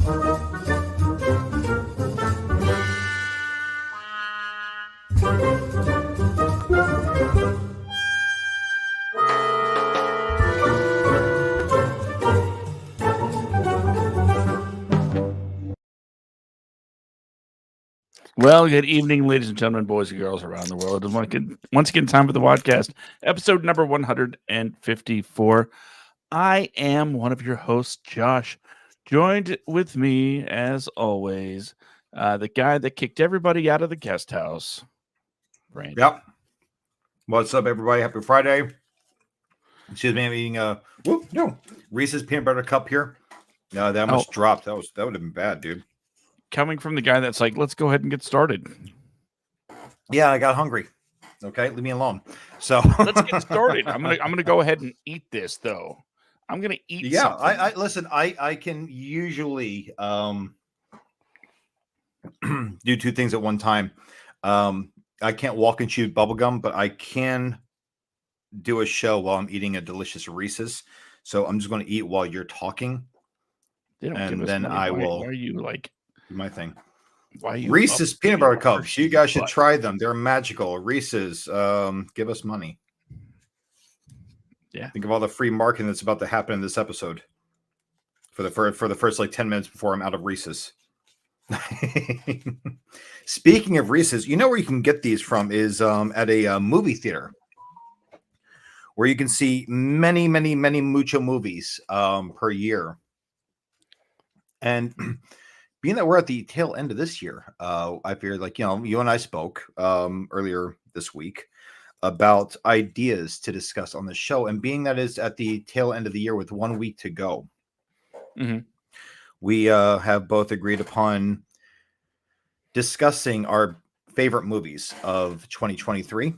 Well, good evening, ladies and gentlemen, boys and girls around the world. And once again, time for the WADcast, episode number 154. I am one of your hosts, Josh. Joined with me, as always, the guy that kicked everybody out of the guest house, Brandon. Yep. What's up, everybody? Happy Friday. Excuse me, I'm eating Reese's peanut butter cup here. That almost dropped. That would have been bad, dude. Coming from the guy that's like, let's go ahead and get started. Yeah, I got hungry. Okay, leave me alone. So let's get started. I'm gonna go ahead and eat this, though. I'm gonna eat. Yeah, I listen. I can usually do two things at one time. I can't walk and chew bubblegum, but I can do a show while I'm eating a delicious Reese's. So I'm just going to eat while you're talking, and then I will. Why are you like? My thing. Why you Reese's peanut butter cups? You guys should try them. They're magical. Reese's, give us money. Yeah. Think of all the free marketing that's about to happen in this episode. For the first like 10 minutes before I'm out of Reese's. Speaking of Reese's, you know where you can get these from is at a movie theater, where you can see many mucho movies per year, and. Being that we're at the tail end of this year, I figured, like, you and I spoke earlier this week about ideas to discuss on the show. And being that is at the tail end of the year with 1 week to go, we have both agreed upon discussing our favorite movies of 2023.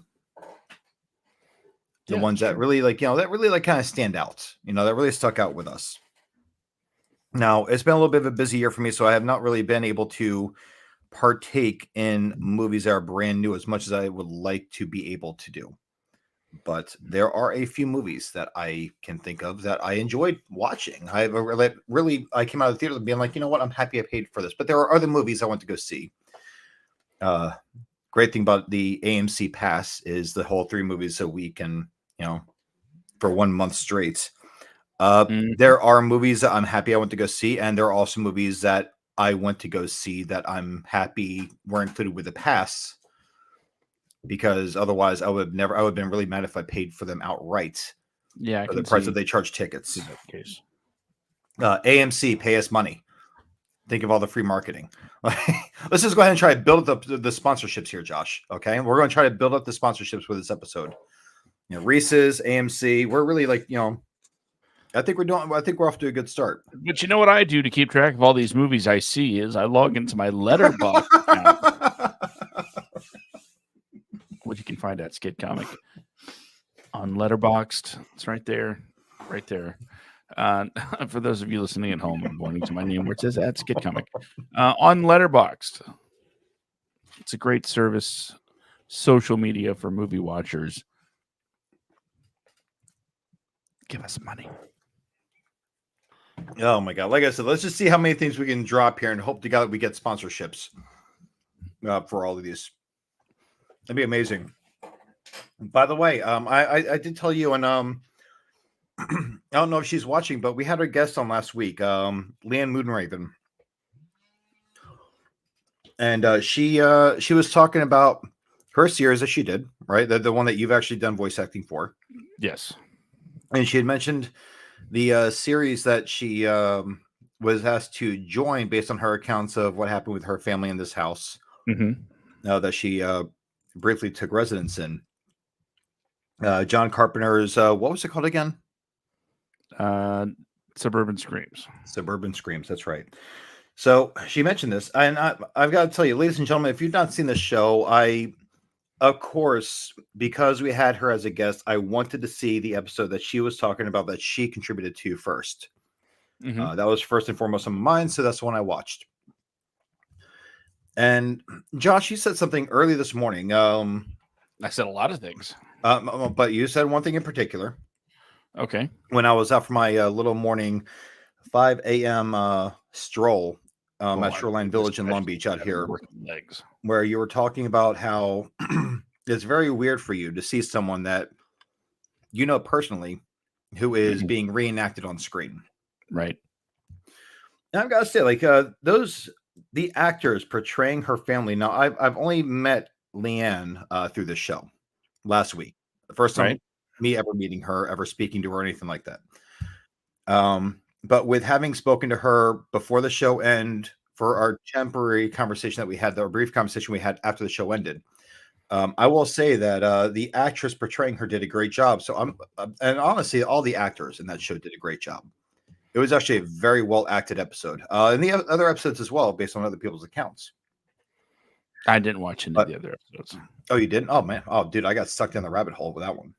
The ones that really kind of stand out, that really stuck out with us. Now, it's been a little bit of a busy year for me, so I have not really been able to partake in movies that are brand new as much as I would like to be able to do. But there are a few movies that I can think of that I enjoyed watching. I came out of the theater being like, you know what, I'm happy I paid for this. But there are other movies I want to go see. Great thing about the AMC Pass is the whole 3 movies a week and, for 1 month straight. There are movies that I'm happy I went to go see, and there are also movies that I went to go see that I'm happy were included with the pass, because otherwise I would have been really mad if I paid for them outright. Yeah, for the price that they charge tickets. AMC, pay us money. Think of all the free marketing. Let's just go ahead and try to build up the sponsorships here, Josh. Okay, we're going to try to build up the sponsorships with this episode. Reese's, AMC. We're really I think we're off to a good start. But you know what I do to keep track of all these movies I see is I log into my Letterboxd account, which you can find at Skid Comic on Letterboxd. It's right there. For those of you listening at home and pointing to my name where it says at Skid Comic on Letterboxd. It's a great service, social media for movie watchers. Give us money. Oh my God. Like I said, let's just see how many things we can drop here and hope to God that we get sponsorships for all of these. That'd be amazing. By the way, I did tell you, and I don't know if she's watching, but we had our guest on last week, Leanne Moonraven. And she was talking about her series that she did, right? The one that you've actually done voice acting for. Yes. And she had mentioned the series that she was asked to join based on her accounts of what happened with her family in this house that she briefly took residence in. John Carpenter's, what was it called again? Suburban Screams. Suburban Screams, that's right. So she mentioned this, and I've got to tell you, ladies and gentlemen, if you've not seen the show, of course, because we had her as a guest, I wanted to see the episode that she was talking about that she contributed to first. That was first and foremost on my mind, so that's the one I watched. And Josh, you said something early this morning. I said a lot of things. But you said one thing in particular. Okay. When I was out for my little morning 5 a.m. stroll at Shoreline Village in Long Beach out here, legs. where you were talking about how it's very weird for you to see someone that you know personally who is being reenacted on screen. Right. And I've got to say, like the actors portraying her family. Now, I've only met Leanne through this show last week. The first time me ever meeting her, ever speaking to her, or anything like that. But with having spoken to her before the show end for our temporary conversation that we had, the brief conversation we had after the show ended, I will say that the actress portraying her did a great job. So and honestly, all the actors in that show did a great job. It was actually a very well acted episode, and the other episodes as well, based on other people's accounts. I didn't watch any of the other episodes. Oh, you didn't? Oh man, oh dude, I got sucked down the rabbit hole with that one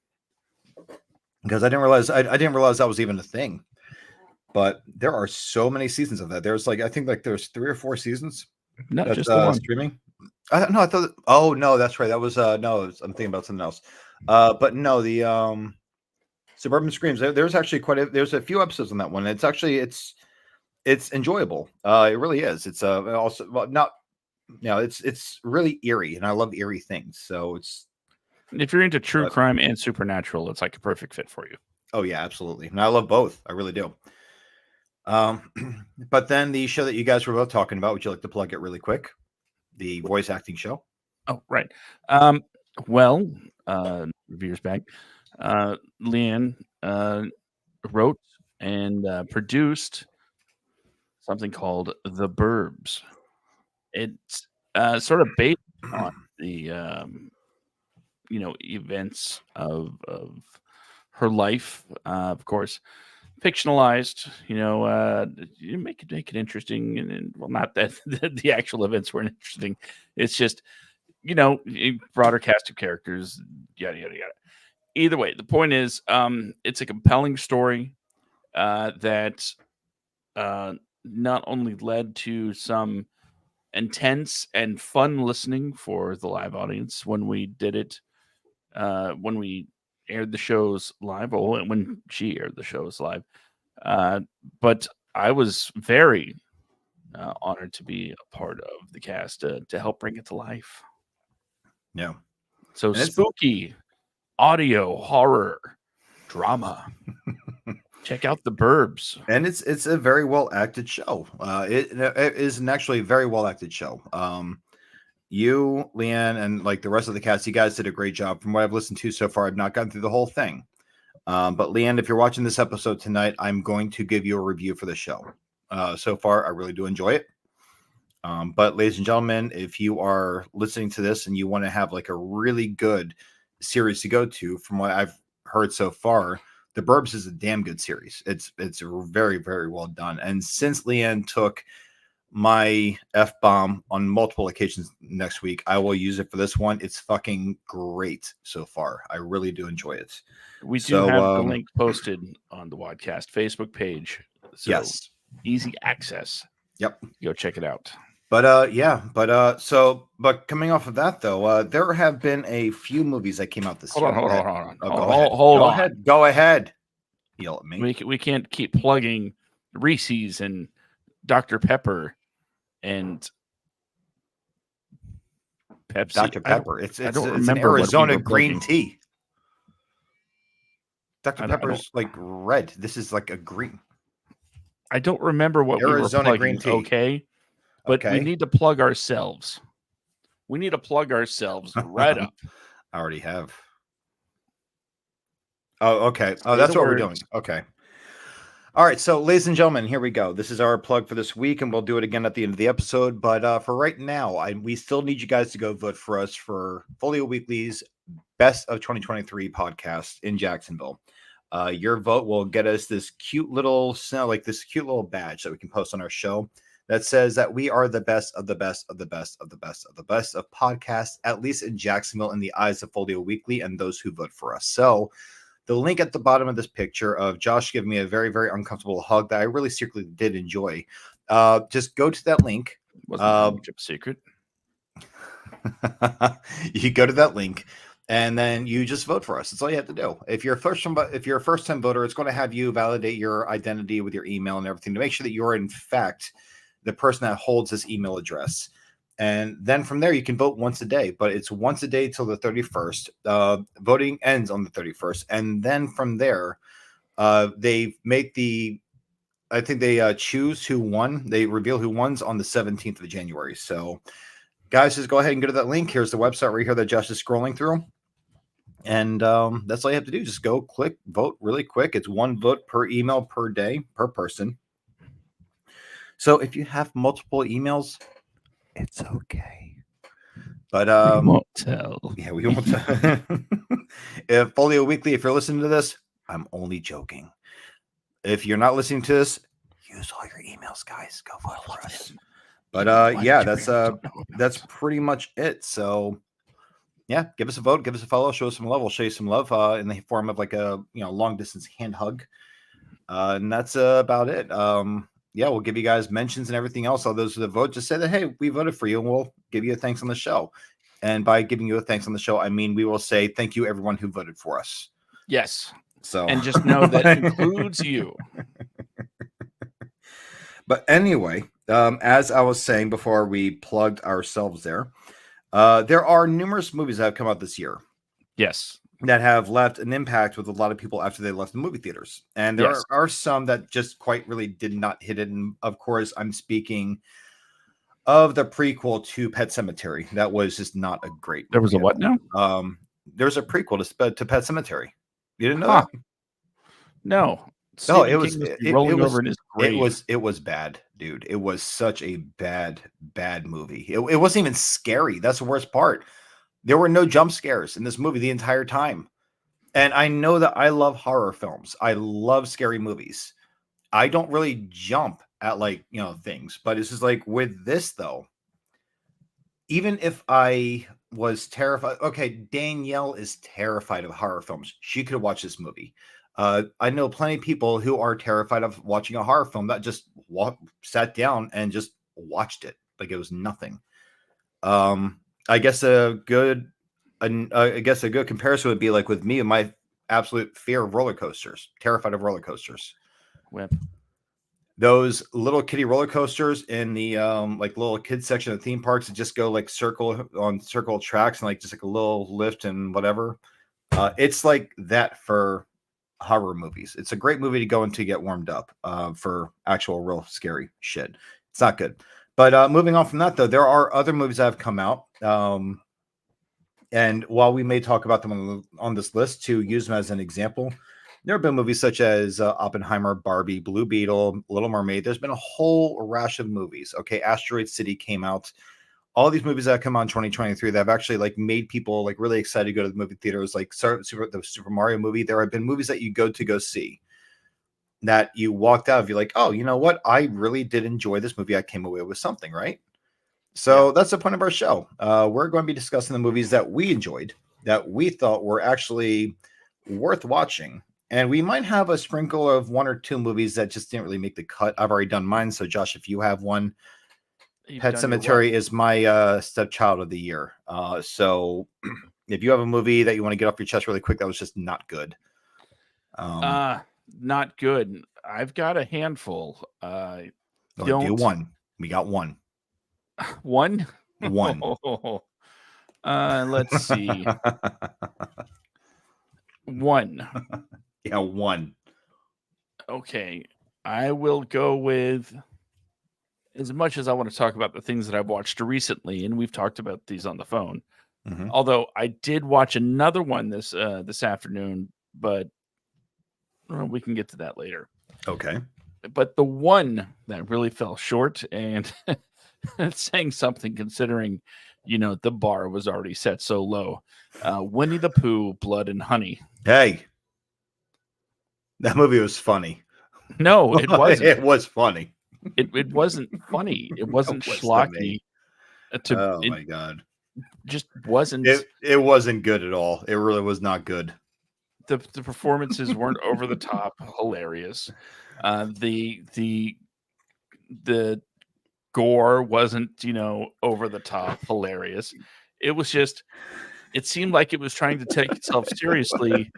because I didn't realize that was even a thing. But there are so many seasons of that. There's I think there's 3 or 4 seasons. No, just the one streaming. I thought. Oh no, that's right. That was no. I'm thinking about something else. But no, the Suburban Screams. There's actually there's a few episodes on that one. It's actually it's enjoyable. It really is. It's also not. It's really eerie, and I love eerie things. So it's if you're into true crime and supernatural, it's like a perfect fit for you. Oh yeah, absolutely. And I love both. I really do. But then the show that you guys were both talking about, would you like to plug it really quick? The voice acting show. Oh, right. Well, years back, Leanne wrote and produced something called The Burbs. It's sort of based on the events of her life, of course. Fictionalized, you make it interesting, and well, not that the actual events weren't interesting. It's just, a broader cast of characters, yada yada yada. Either way, the point is, it's a compelling story that not only led to some intense and fun listening for the live audience when we did it, when we aired the shows live, or when she aired the shows live. But I was very honored to be a part of the cast to help bring it to life. Yeah. So spooky audio, horror, drama. Check out The Burbs. And it's a very well acted show. It is actually a very well acted show. You, Leanne, and the rest of the cast, you guys did a great job. From what I've listened to so far, I've not gotten through the whole thing. But Leanne, if you're watching this episode tonight, I'm going to give you a review for the show. So far, I really do enjoy it. But ladies and gentlemen, if you are listening to this and you want to have a really good series to go to, from what I've heard so far, The Burbs is a damn good series. It's very, very well done. And since Leanne took my F-bomb on multiple occasions next week, I will use it for this one. It's fucking great so far. I really do enjoy it. We do have the link posted on the WADcast Facebook page. So yes. Easy access. Yep. Go check it out. But but coming off of that though, there have been a few movies that came out this year. Hold on. Go ahead. Go ahead. Yell at me. We can't keep plugging Reese's and Dr. Pepper and Pepsi. Dr. Pepper. It's an remember Arizona green tea. Dr. Pepper's red. This is a green. I don't remember what Arizona we were plugging. Green tea. Okay. But we need to plug ourselves. We need to plug ourselves right up. I already have. Oh, okay. Oh, that's what we're doing. Okay. All right. So, ladies and gentlemen, here we go. This is our plug for this week, and we'll do it again at the end of the episode. But for right now, we still need you guys to go vote for us for Folio Weekly's Best of 2023 podcast in Jacksonville. Your vote will get us this cute little badge that we can post on our show that says that we are the best of the best of the best of the best of the best of podcasts, at least in Jacksonville, in the eyes of Folio Weekly and those who vote for us. So the link at the bottom of this picture of Josh giving me a very, very uncomfortable hug that I really secretly did enjoy. Just go to that link. Wasn't much of a secret. You go to that link and then you just vote for us. That's all you have to do. If you're a first-time voter, it's going to have you validate your identity with your email and everything to make sure that you're in fact the person that holds this email address. And then from there, you can vote once a day, but it's once a day till the 31st. Voting ends on the 31st. And then from there, they make I think they choose who won. They reveal who won's on the 17th of January. So, guys, just go ahead and go to that link. Here's the website right here that Josh is scrolling through. And that's all you have to do. Just go click vote really quick. It's one vote per email per day per person. So if you have multiple emails, it's okay. But we won't tell. Yeah, we won't tell. If Folio Weekly, if you're listening to this, I'm only joking. If you're not listening to this, use all your emails, guys. Go vote for us. But yeah, that's pretty much it. So yeah, give us a vote, give us a follow, show us some love. We'll show you some love in the form of like a long distance hand hug. And that's about it. Yeah, we'll give you guys mentions and everything else. All those who vote, just say that, hey, we voted for you, and we'll give you a thanks on the show. And by giving you a thanks on the show, I mean we will say thank you, everyone who voted for us. Yes. So, and just know that includes you. But anyway, as I was saying before we plugged ourselves there are numerous movies that have come out this year. Yes. That have left an impact with a lot of people after they left the movie theaters. And there are some that just quite really did not hit it. And of course, I'm speaking of the prequel to Pet Sematary. That was just not a great movie. There was a what now? There's a prequel to Pet Sematary. You didn't know that? No. No, it was rolling over in his grave. It was bad, dude. It was such a bad movie. It wasn't even scary. That's the worst part. There were no jump scares in this movie the entire time. And I know that I love horror films. I love scary movies. I don't really jump at things, but it's just like with this though, even if I was terrified, okay, Danielle is terrified of horror films. She could have watched this movie. I know plenty of people who are terrified of watching a horror film that just sat down and just watched it like it was nothing. I guess a good comparison would be like with me and my absolute fear of roller coasters, terrified of roller coasters. Whip. Those little kiddie roller coasters in the little kids section of theme parks that just go like circle tracks and like just like a little lift and whatever. It's like that for horror movies. It's a great movie to go into get warmed up for actual real scary shit. It's not good. But moving on from that, though, there are other movies that have come out. And while we may talk about them on this list to use them as an example, there have been movies such as Oppenheimer, Barbie, Blue Beetle, Little Mermaid. There's been a whole rash of movies. Okay, Asteroid City came out. All these movies that come out in 2023 that have actually like made people like really excited to go to the movie theaters, like the Super Mario movie. There have been movies that you go see that you walked out of, you're like, oh, you know what? I really did enjoy this movie. I came away with something, right? So that's the point of our show. We're going to be discussing the movies that we enjoyed, that we thought were actually worth watching. And we might have a sprinkle of one or two movies that just didn't really make the cut. I've already done mine. So Josh, if you have one, Pet Sematary is my stepchild of the year. So if you have a movie that you want to get off your chest really quick, that was just not good. Not good. I've got a handful. Do one. We got one. One? One. Let's see. One. Yeah, one. Okay. I will go with, as much as I want to talk about the things that I've watched recently, and we've talked about these on the phone. Mm-hmm. Although I did watch another one this afternoon, but we can get to that later. Okay. But the one that really fell short, and it's saying something considering, the bar was already set so low. Winnie the Pooh, Blood and Honey. Hey, that movie was funny. No, it wasn't. It was funny. It wasn't funny. It wasn't schlocky. My God. Just wasn't. It wasn't good at all. It really was not good. The performances weren't over the top hilarious. The gore wasn't, over the top hilarious. It was just, it seemed like it was trying to take itself seriously.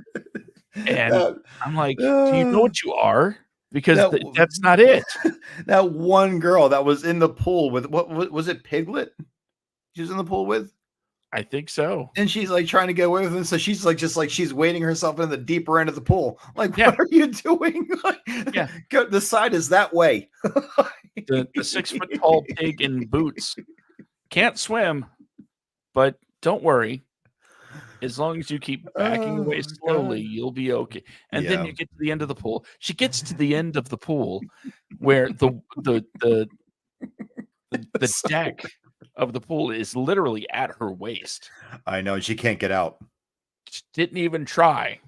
And I'm like, do you know what you are? because That that's not it. that one girl that was in the pool with what was it, Piglet? She was in the pool with, I think so. and she's like trying to get away with him. So she's like just like she's wading herself in the deeper end of the pool. Like, Yeah, what are you doing? yeah. Go, the side is that way. The 6 foot tall pig in boots can't swim, but don't worry. As long as you keep backing away Oh slowly, God. you'll be okay. And then Yeah. you get to the end of the pool. She gets to the end of the pool where the So- deck of the pool is literally at her waist. I know she can't get out. She didn't even try.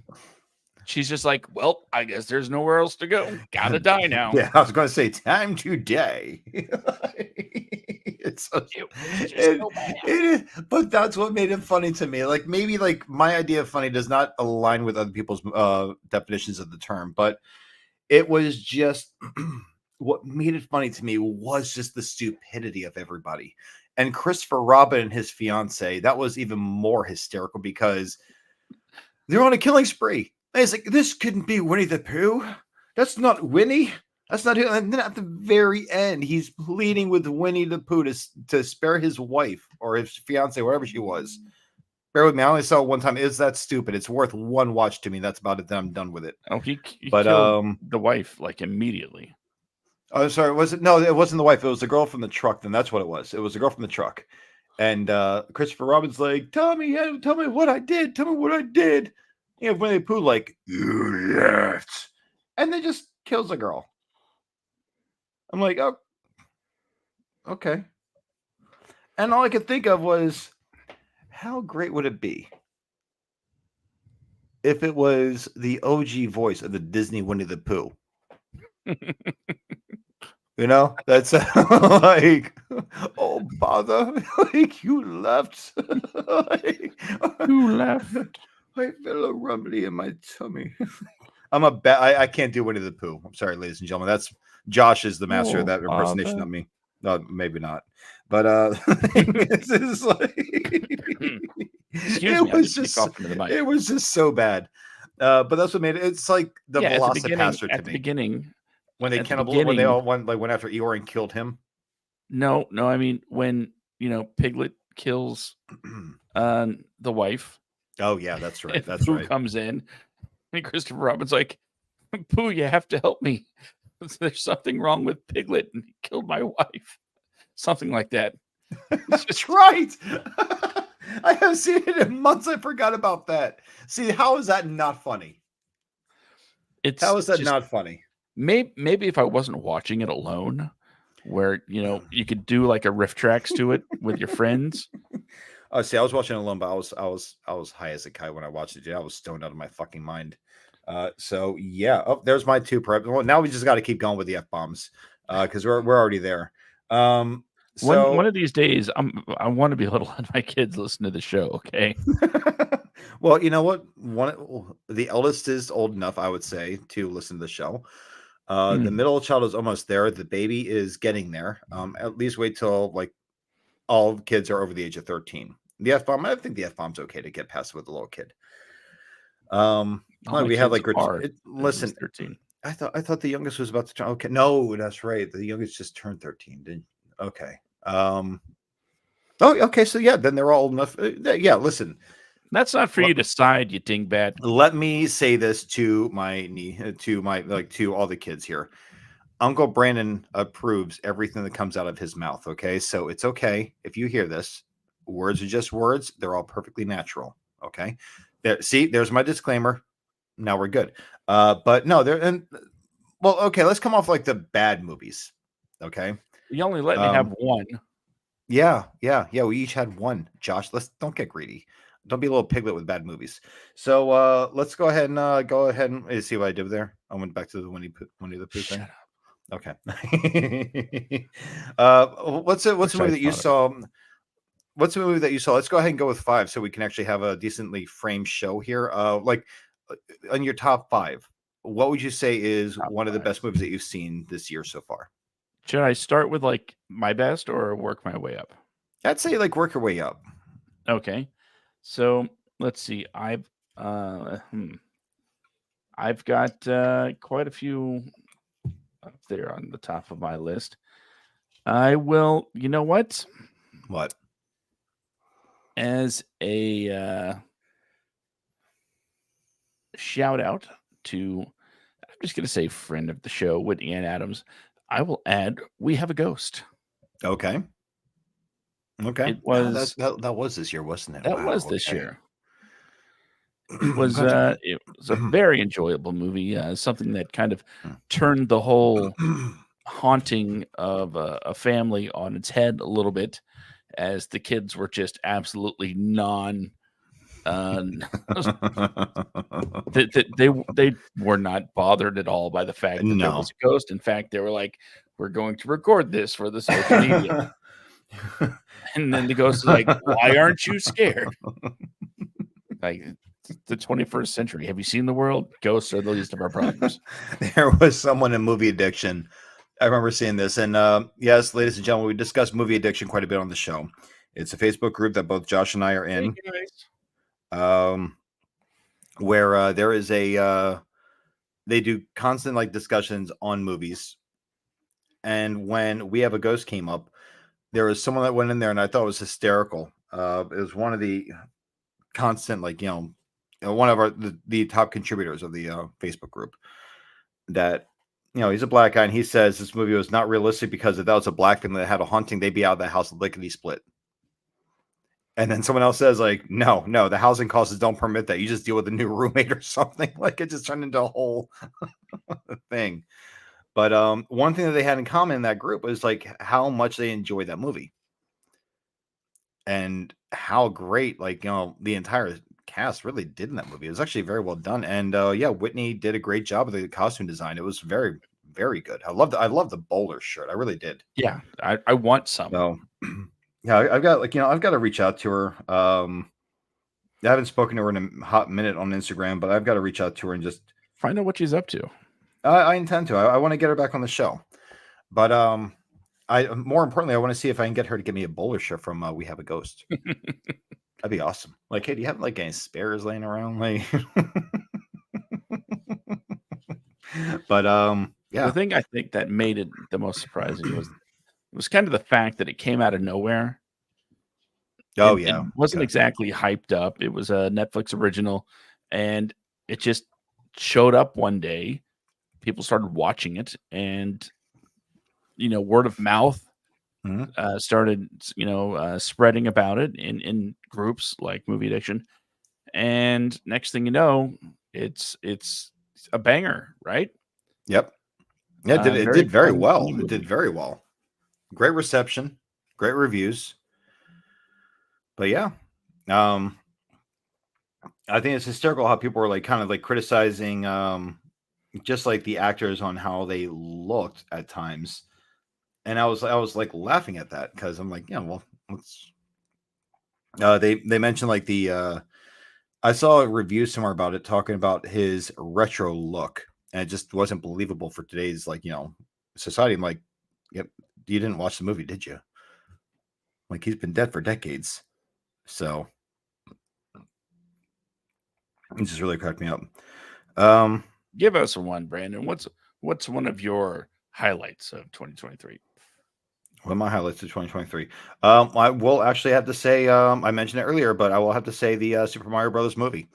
She's just like, well, I guess there's nowhere else to go. Gotta die now. Yeah, I was going to say time to die. It's so, It was just so bad. but that's what made it funny to me. Like maybe like my idea of funny does not align with other people's definitions of the term, but it was just what made it funny to me was just the stupidity of everybody. And Christopher Robin and his fiance, that was even more hysterical because they're on a killing spree. And it's like, this couldn't be Winnie the Pooh. That's not Winnie. That's not him. And then at the very end, he's pleading with Winnie the Pooh to spare his wife or his fiance, whatever she was. Bear with me. I only saw it one time. Is that stupid? It's worth one watch to me. That's about it. Then I'm done with it. Oh, he But killed the wife like immediately. oh, sorry. Was it? No, it wasn't the wife. It was the girl from the truck. Then that's what it was. It was the girl from the truck. And Christopher Robin's like, tell me what I did. Tell me what I did. You know, Winnie the Pooh like, you left, and then just kills the girl. I'm like, oh, okay. And all I could think of was, how great would it be if it was the OG voice of the Disney Winnie the Pooh? You know, that's like, oh, bother, like you left. Who left? I feel a rumbly in my tummy. I can't do Winnie the Pooh. I'm sorry, ladies and gentlemen. That's Josh is the master of that impersonation of me. No, maybe not. But it's just like Excuse me, it was just so bad. But that's what made it. It's like the Velocipaster to at the me. beginning When they at the when they all beginning- went after Eeyore and killed him. No, I mean when Piglet kills the wife. Oh yeah, that's right. And That's Pooh right. comes in, and Christopher Robin's like, Pooh, you have to help me. There's something wrong with Piglet, and he killed my wife. Something like that. That's right. I have seen it in months. I forgot about that. See, how is that not funny? How is that just, not funny? Maybe if I wasn't watching it alone, where you could do like a riff tracks to it with your friends. Oh, see, I was watching it alone, but I was high as a kite when I watched it. I was stoned out of my fucking mind. So yeah. Oh, there's my two prep. Well, now we just got to keep going with the F bombs because we're already there. So One of these days, I want to be able to let my kids listen to the show. Okay. well, you know what? The eldest is old enough, I would say, to listen to the show. The middle child is almost there. The baby is getting there. At least wait till like all kids are over the age of 13. The F bomb, I think the F bomb's okay to get past with a little kid. We have like listen. 13. I thought the youngest was about to turn. Okay, no, that's right. The youngest just turned 13. Didn't okay. Oh, okay. So yeah, then they're all old enough. Yeah, listen. That's not for you to decide, you dingbat. Let me say this to to all the kids here. Uncle Brandon approves everything that comes out of his mouth. Okay, so it's okay if you hear this. Words are just words. They're all perfectly natural. Okay. There's my disclaimer. Now we're good. But no, okay, let's come off like the bad movies. Okay. You only let me have one. Yeah. We each had one. Josh, don't get greedy. Don't be a little piglet with bad movies. So let's go ahead and see what I did there. I went back to the Winnie the Pooh thing. Shut up. Okay. What's the movie that you saw? What's the movie that you saw? Let's go ahead and go with 5 so we can actually have a decently framed show here. On your top 5, what would you say is one of the best movies that you've seen this year so far? Should I start with like my best or work my way up? I'd say like work your way up. Okay. So let's see. I've got quite a few up there on the top of my list. I will. You know what? What? As a shout out to, I'm just going to say friend of the show, Whitney Ann Adams, I will add We Have a Ghost. Okay. Okay. It was That was this year, wasn't it? that Wow. was this Okay. year. I'm going to It was a very enjoyable movie. Something that kind of have turned the whole to. haunting of a family on its head a little bit, as the kids were just absolutely non. Uh, they were not bothered at all by the fact that there No. was a ghost. In fact, they were like, "We're going to record this for the social media." And then the ghost is like, "Why aren't you scared?" Like, it's the 21st century. Have you seen the world? Ghosts are the least of our problems. There was someone in movie addiction. I remember seeing this. And yes, ladies and gentlemen, we discussed movie addiction quite a bit on the show. It's a Facebook group that both Josh and I are Hey, in, guys. where there is they do constant like discussions on movies. And when We Have a Ghost came up, there was someone that went in there and I thought it was hysterical. It was one of the constant, like, one of the top contributors of the Facebook group, that, he's a black guy, and he says this movie was not realistic because if that was a black family that had a haunting, they'd be out of the house lickety split. And then someone else says, like, no, the housing costs don't permit that. You just deal with a new roommate or something. Like, it just turned into a whole thing. But one thing that they had in common in that group was like how much they enjoyed that movie and how great, like, the entire cast really did in that movie. It was actually very well done. And yeah, Whitney did a great job of the costume design. It was very, very good. I loved the bowler shirt. I really did. Yeah, I want some. So yeah, I've got, like, I've got to reach out to her. I haven't spoken to her in a hot minute on Instagram, but I've got to reach out to her and just Find out what she's up to. I intend to. I want to get her back on the show. But I more importantly, I want to see if I can get her to give me a bowler shirt from We Have a Ghost. That'd be awesome. Like, hey, do you have like any spares laying around? Like, but yeah. The thing I think that made it the most surprising was kind of the fact that it came out of nowhere. Oh, It yeah. wasn't exactly hyped up. It was a Netflix original, and it just showed up one day. People started watching it, and word of mouth started spreading about it in groups like Movie Addiction, and next thing you know, it's a banger, right? Yep. Yeah, it Very did very fun, well. funny It movie. did very well. Great reception, great reviews. But yeah, I think it's hysterical how people were like kind of like criticizing just like the actors on how they looked at times. And I was like laughing at that because I'm like, yeah, well, let's they mentioned like I saw a review somewhere about it talking about his retro look, and it just wasn't believable for today's, like, society. I'm like, yep, you didn't watch the movie, did you? Like, he's been dead for decades. So it just really cracked me up. Give us one, Brandon. What's one of your highlights of 2023? One of my highlights of 2023. I will actually have to say, I mentioned it earlier, but I will have to say the Super Mario Brothers movie.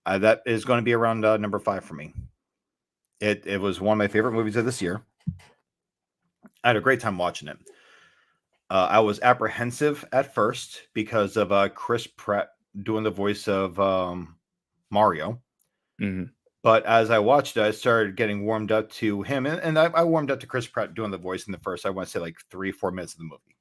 That is going to be around number 5 for me. It was one of my favorite movies of this year. I had a great time watching it. I was apprehensive at first because of Chris Pratt doing the voice of Mario. Mm-hmm. But as I watched it, I started getting warmed up to him. And I warmed up to Chris Pratt doing the voice in the first, I want to say, like 3-4 minutes of the movie.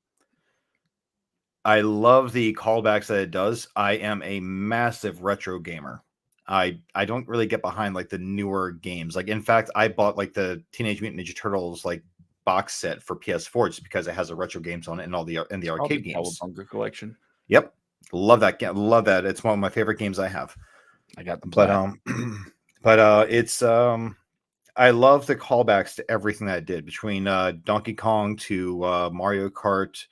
I love the callbacks that it does. I am a massive retro gamer. I don't really get behind like the newer games. Like, in fact, I bought like the Teenage Mutant Ninja Turtles like box set for PS4 just because it has the retro games on it and all the arcade games. Cowabunga collection. Yep, love that game. Love that. It's one of my favorite games I have. I got them. But it's I love the callbacks to everything that it did, between Donkey Kong to Mario Kart.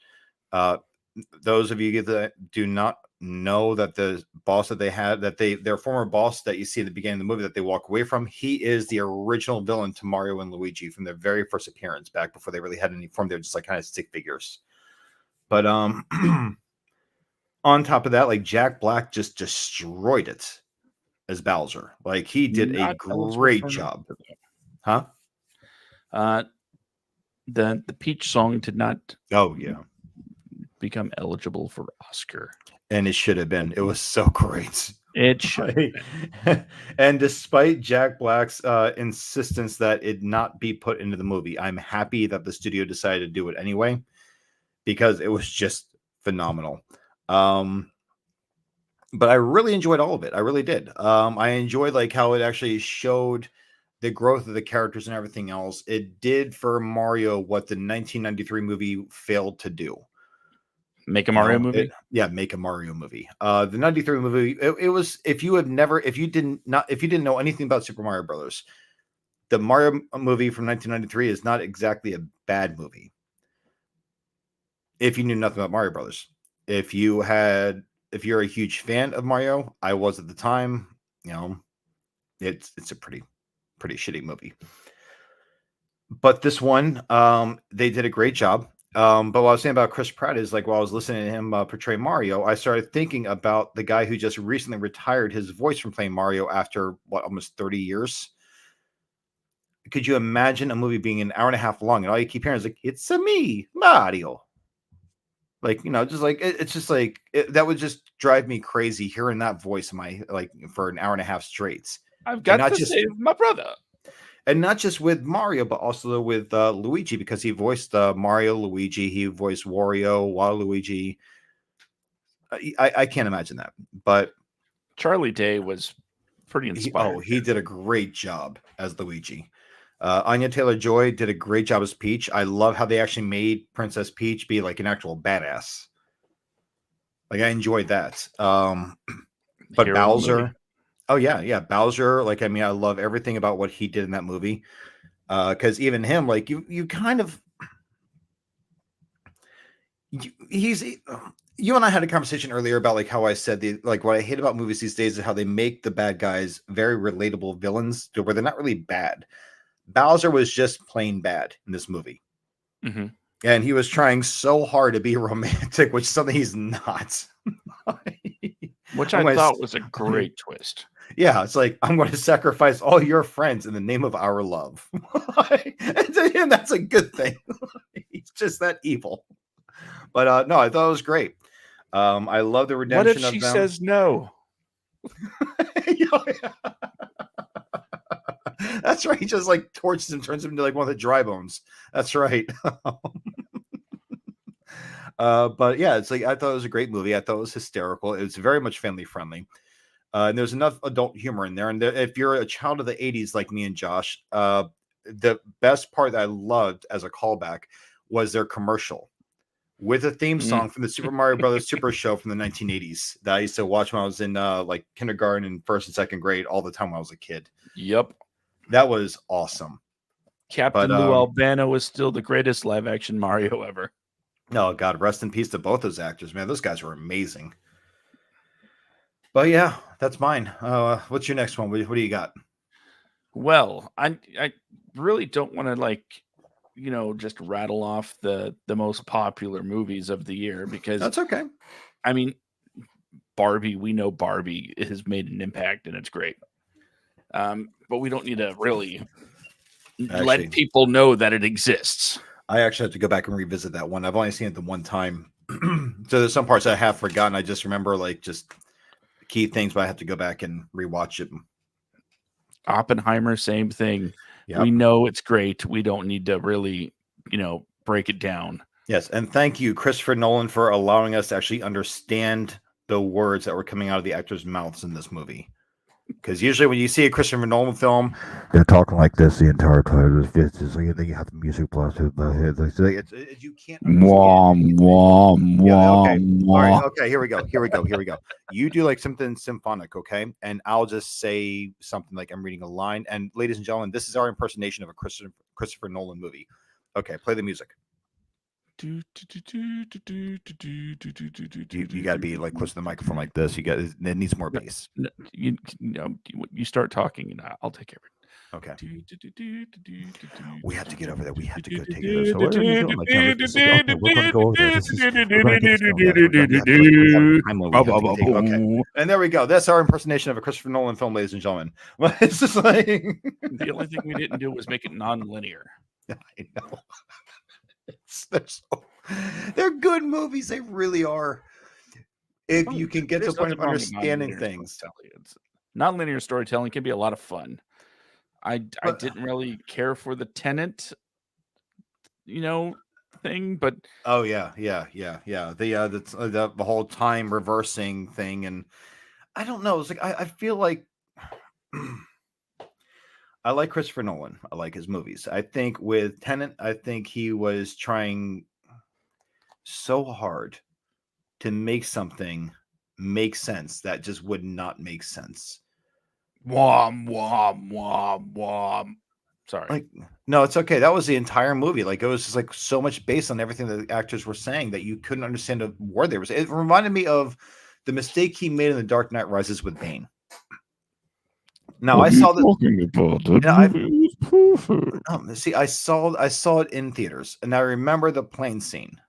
Those of you that do not know that the boss that they had, their former boss that you see at the beginning of the movie that they walk away from, he is the original villain to Mario and Luigi from their very first appearance back before they really had any form. They're just like kind of stick figures. But on top of that, like Jack Black just destroyed it as Bowser. Like he did a Not eligible great for an job. Oscar, Huh? though. The Peach song did not Oh yeah. become eligible for Oscar. And it should have been. It was so great. It should. And despite Jack Black's insistence that it not be put into the movie, I'm happy that the studio decided to do it anyway because it was just phenomenal. But I really enjoyed all of it. I really did. I enjoyed like how it actually showed the growth of the characters and everything else. It did for Mario what the 1993 movie failed to do. Make a Mario movie? Make a Mario movie. The 93 movie, it was, if you didn't know anything about Super Mario Brothers, the Mario movie from 1993 is not exactly a bad movie. If you knew nothing about Mario Brothers. If you're a huge fan of Mario, I was at the time, it's a pretty shitty movie. But this one, they did a great job. But what I was saying about Chris Pratt is like while I was listening to him portray Mario, I started thinking about the guy who just recently retired his voice from playing Mario after almost 30 years. Could you imagine a movie being an hour and a half long and all you keep hearing is like, it's a me, Mario. Like, just like, it's just like, that would just drive me crazy hearing that voice for an hour and a half straight. I've got to save my brother. And not just with Mario, but also with Luigi, because he voiced Mario, Luigi. He voiced Wario, Waluigi. I can't imagine that. But Charlie Day was pretty inspired. He did a great job as Luigi. Anya Taylor-Joy did a great job as Peach. I love how they actually made Princess Peach be like an actual badass. Like I enjoyed that. But Hero Bowser. Oh yeah. Bowser. Like, I mean, I love everything about what he did in that movie. Because even him, like you kind of, you and I had a conversation earlier about like how I said what I hate about movies these days is how they make the bad guys very relatable villains to where they're not really bad. Bowser was just plain bad in this movie. Mm-hmm. And he was trying so hard to be romantic, which is something he's not. Which I thought was a great twist. Yeah, it's like, I'm going to sacrifice all your friends in the name of our love. And to him, that's a good thing. He's just that evil. But no, I thought it was great. I love the redemption of them. What if she says no? That's right. He just like torches him, turns him into like one of the dry bones. That's right. But yeah, it's like I thought it was a great movie. I thought it was hysterical. It was very much family friendly. And there's enough adult humor in there. And if you're a child of the 80s like me and Josh, the best part that I loved as a callback was their commercial with a theme song from the Super Mario Brothers Super Show from the 1980s that I used to watch when I was in like kindergarten and first and second grade all the time when I was a kid. Yep. That was awesome. Captain Lou Albano is still the greatest live action Mario ever. Oh, God, rest in peace to both those actors, man. Those guys were amazing. But yeah, that's mine. What's your next one? What do you got? Well, I really don't want to just rattle off the most popular movies of the year because that's okay. I mean, Barbie, we know Barbie has made an impact and it's great. But we don't need to really let people know that it exists. I actually have to go back and revisit that one. I've only seen it the one time. So there's some parts I have forgotten. I just remember like just key things, but I have to go back and rewatch it. Oppenheimer, same thing. Yep. We know it's great. We don't need to really, break it down. Yes. And thank you, Christopher Nolan, for allowing us to actually understand the words that were coming out of the actors' mouths in this movie. Because usually when you see a Christopher Nolan film, they're talking like this the entire time. It's like you have the music blasted by head. You can't. Okay. Here we go. You do like something symphonic, okay? And I'll just say something like I'm reading a line. And ladies and gentlemen, this is our impersonation of a Christopher Nolan movie. Okay, play the music. You got to be like close to the microphone like this. It needs more bass. You start talking, and I'll take care of it. Okay. We have to get over there. We have to go take it over. So what are we doing? Like, we're going to go over there. We're going to get this going. We have time when we have to take. Okay. And there we go. That's our impersonation of a Christopher Nolan film, ladies and gentlemen. It's just like the only thing we didn't do was make it non-linear. I know. They're good movies. They really are. If you can get to the point of understanding things. Non-linear storytelling can be a lot of fun. I didn't really care for the Tenet, thing, but oh yeah. The whole time reversing thing, and I don't know. It's like I feel like I like Christopher Nolan. I like his movies. I think with Tenet, I think he was trying so hard to make something make sense that just would not make sense. Wom, wom, wom, wom. Sorry. Like, no, it's okay. That was the entire movie. Like, it was just like so much based on everything that the actors were saying that you couldn't understand a word they were saying. It reminded me of the mistake he made in The Dark Knight Rises with Bane. Now I saw that. See, I saw it in theaters, and I remember the plane scene.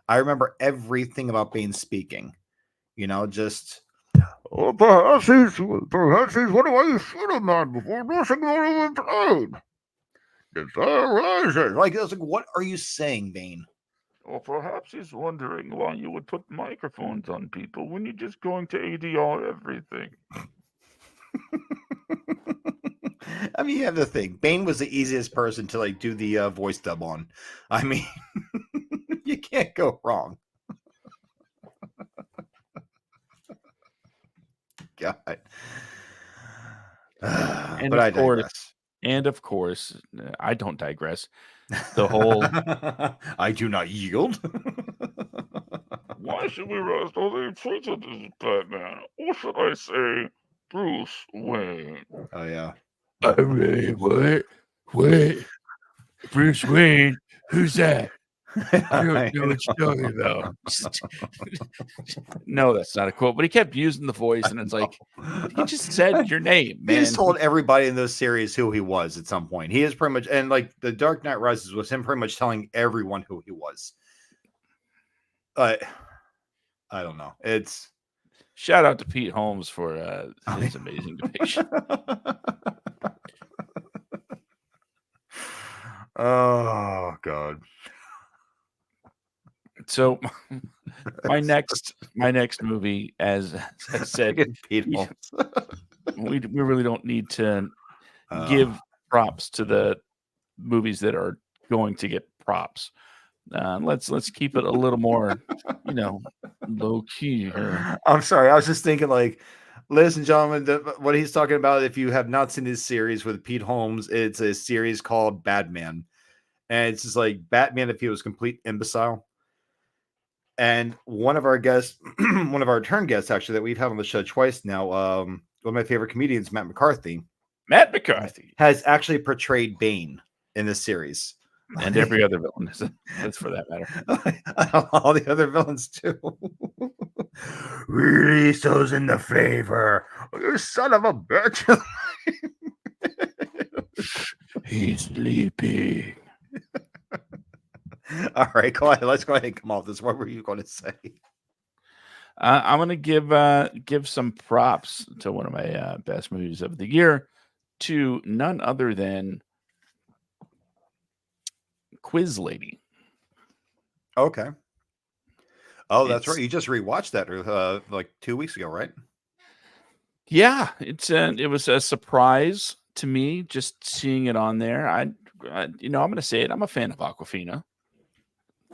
I remember everything about Bane speaking. Just. Oh, perhaps he's one of my shooting man before rushing out of the plane. It's rising. Like, I was like, what are you saying, Bane? Or perhaps he's wondering why you would put microphones on people when you're just going to ADR everything. I mean, you have to think. Bane was the easiest person to like do the voice dub on. I mean, you can't go wrong. God. And of course, I don't digress. The whole I do not yield. Why should we rest all the attention to Batman? Or should I say Bruce Wayne? Oh yeah. What? Bruce Wayne? Who's that? I don't know what you're talking about. No, that's not a quote, but he kept using the voice, and it's like, he just said your name, man. He just told everybody in those series who he was at some point. He is pretty much, and like The Dark Knight Rises was him pretty much telling everyone who he was. I don't know. It's shout out to Pete Holmes for his amazing depiction. Oh God. So my next movie, as I said, Pete Holmes. we really don't need to give props to the movies that are going to get props. Let's keep it a little more, low key here. I'm sorry. I was just thinking, like, ladies and gentlemen, what he's talking about, if you have not seen his series with Pete Holmes, it's a series called Batman. And it's just like Batman if he was complete imbecile. And one of our guests, one of our return guests, actually, that we've had on the show twice now, one of my favorite comedians, Matt McCarthy, has actually portrayed Bane in this series. And every other villain is for that matter. All the other villains too. Release those in the favor. You son of a bitch. He's sleeping. All right, go ahead. Let's go ahead and come off this. What were you going to say? I'm going to give some props to one of my best movies of the year to none other than Quiz Lady. Okay. Oh, that's right. You just rewatched that like 2 weeks ago, right? Yeah, it was a surprise to me just seeing it on there. I'm going to say it. I'm a fan of Awkwafina.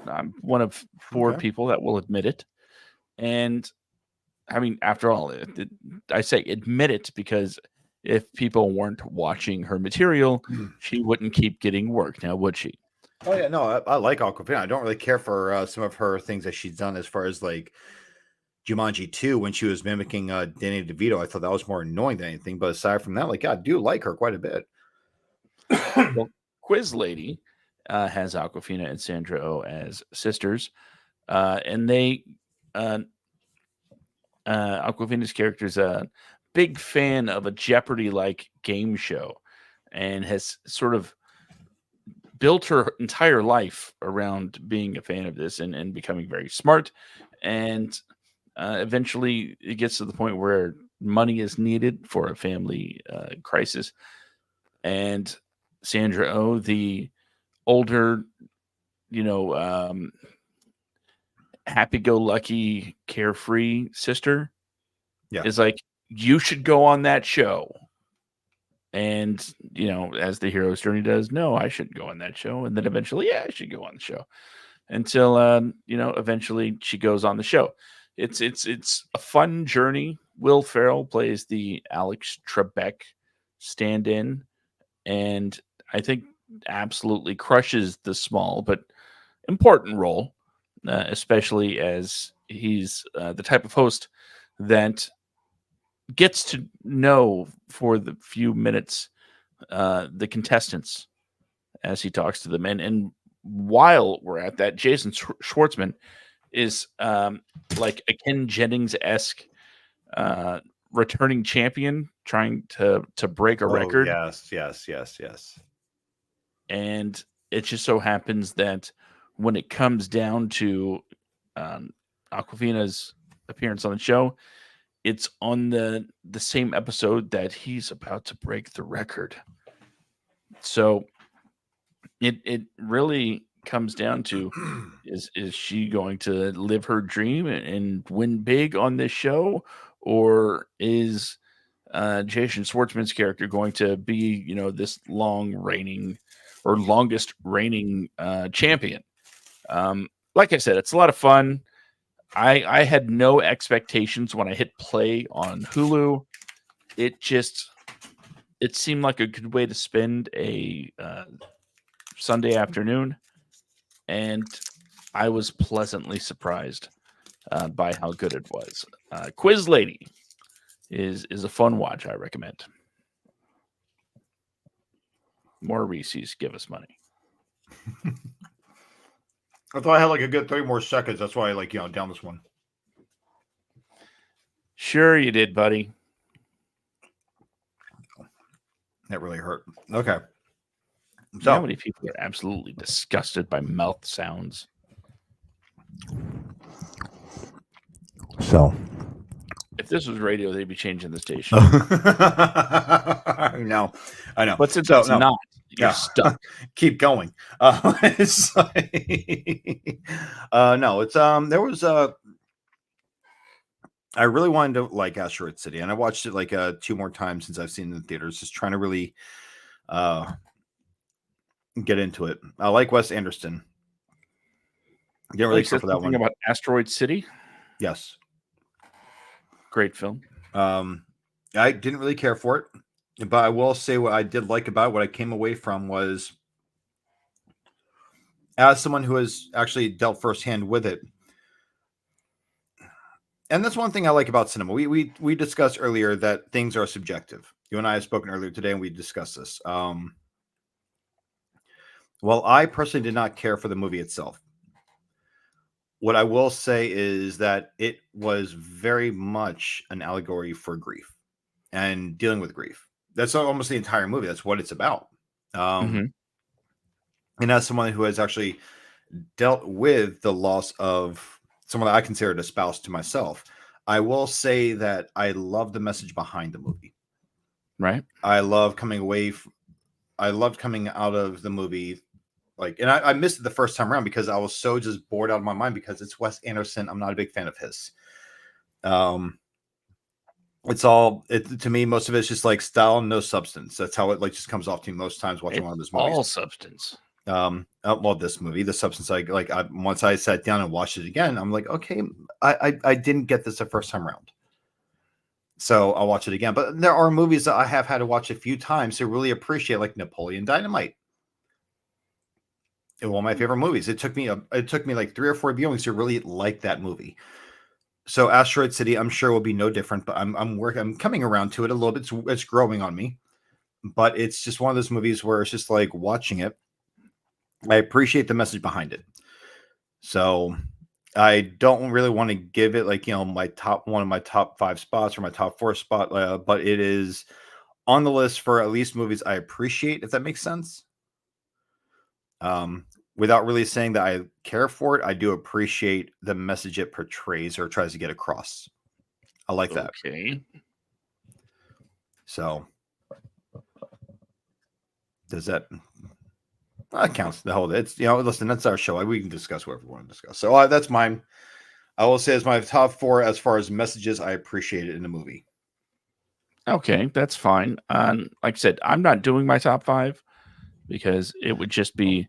I'm one of 4 people that will admit it. And I mean, after all, I say admit it because if people weren't watching her material, she wouldn't keep getting work. Now, would she? Oh, yeah. No, I like Awkwafina. I don't really care for some of her things that she's done as far as like Jumanji 2 when she was mimicking Danny DeVito. I thought that was more annoying than anything. But aside from that, like, I do like her quite a bit. Well, Quiz Lady has Aquafina and Sandra Oh as sisters, and they Aquafina's character is a big fan of a Jeopardy-like game show, and has sort of built her entire life around being a fan of this and becoming very smart. And eventually, it gets to the point where money is needed for a family crisis, and Sandra Oh, the older, you know, happy-go-lucky, carefree sister, Yeah. is like, you should go on that show. And, as the hero's journey does, no, I shouldn't go on that show. And then eventually, yeah, I should go on the show. Until, eventually she goes on the show. It's a fun journey. Will Ferrell plays the Alex Trebek stand-in, and I think absolutely crushes the small but important role, especially as he's the type of host that gets to know for the few minutes the contestants as he talks to them. And while we're at that, Jason Schwartzman is like a Ken Jennings-esque returning champion trying to break a record. Yes. And it just so happens that when it comes down to Aquafina's appearance on the show, it's on the same episode that he's about to break the record. So it really comes down to is she going to live her dream and win big on this show, or is Jason Schwartzman's character going to be this longest reigning champion? Like I said, it's a lot of fun. I had no expectations when I hit play on Hulu. It seemed like a good way to spend a Sunday afternoon, and I was pleasantly surprised by how good it was. Quiz Lady is a fun watch. I recommend. More Reese's, give us money. I thought I had like a good 30 more seconds. That's why I down this one. Sure you did, buddy. That really hurt. Okay. So, how many people are absolutely disgusted by mouth sounds? So, if this was radio, they'd be changing the station. I know. But since it's not, you're stuck. Keep going. No, it's there was I really wanted to like Asteroid City, and I watched it like 2 more times since I've seen it in the theaters, just trying to really get into it. I like Wes Anderson. Didn't really care for that one. About Asteroid City? Yes. Great film. I didn't really care for it, but I will say what I did like about it, what I came away from was, as someone who has actually dealt firsthand with it, and that's one thing I like about cinema. We discussed earlier that things are subjective. You and I have spoken earlier today, and we discussed this. Well, I personally did not care for the movie itself. What I will say is that it was very much an allegory for grief and dealing with grief. That's almost the entire movie. That's what it's about. And as someone who has actually dealt with the loss of someone that I considered a spouse to myself, I will say that I love the message behind the movie. Right. I loved coming out of the movie. And I missed it the first time around because I was so just bored out of my mind because it's Wes Anderson. I'm not a big fan of his. To me, most of it's just like style and no substance. That's how it just comes off to me most times watching one of his movies. All substance. Well, this movie, the substance, once I sat down and watched it again, I'm like, okay, I didn't get this the first time around. So I'll watch it again. But there are movies that I have had to watch a few times to really appreciate, like Napoleon Dynamite. It was one of my favorite movies. It took me like 3 or 4 viewings to really like that movie. So Asteroid City, I'm sure will be no different, but I'm coming around to it a little bit. It's growing on me, but it's just one of those movies where it's just like watching it. I appreciate the message behind it. So I don't really want to give it like, one of my top 5 spots or my top 4 spot, but it is on the list for at least movies I appreciate, if that makes sense. Without really saying that I care for it, I do appreciate the message it portrays or tries to get across. I like that. Okay. So does that counts? The whole it's listen, that's our show. We can discuss whatever we want to discuss. So that's mine. I will say as my top 4 as far as messages I appreciate it in the movie. Okay, that's fine. Like I said, I'm not doing my top 5 because it would just be,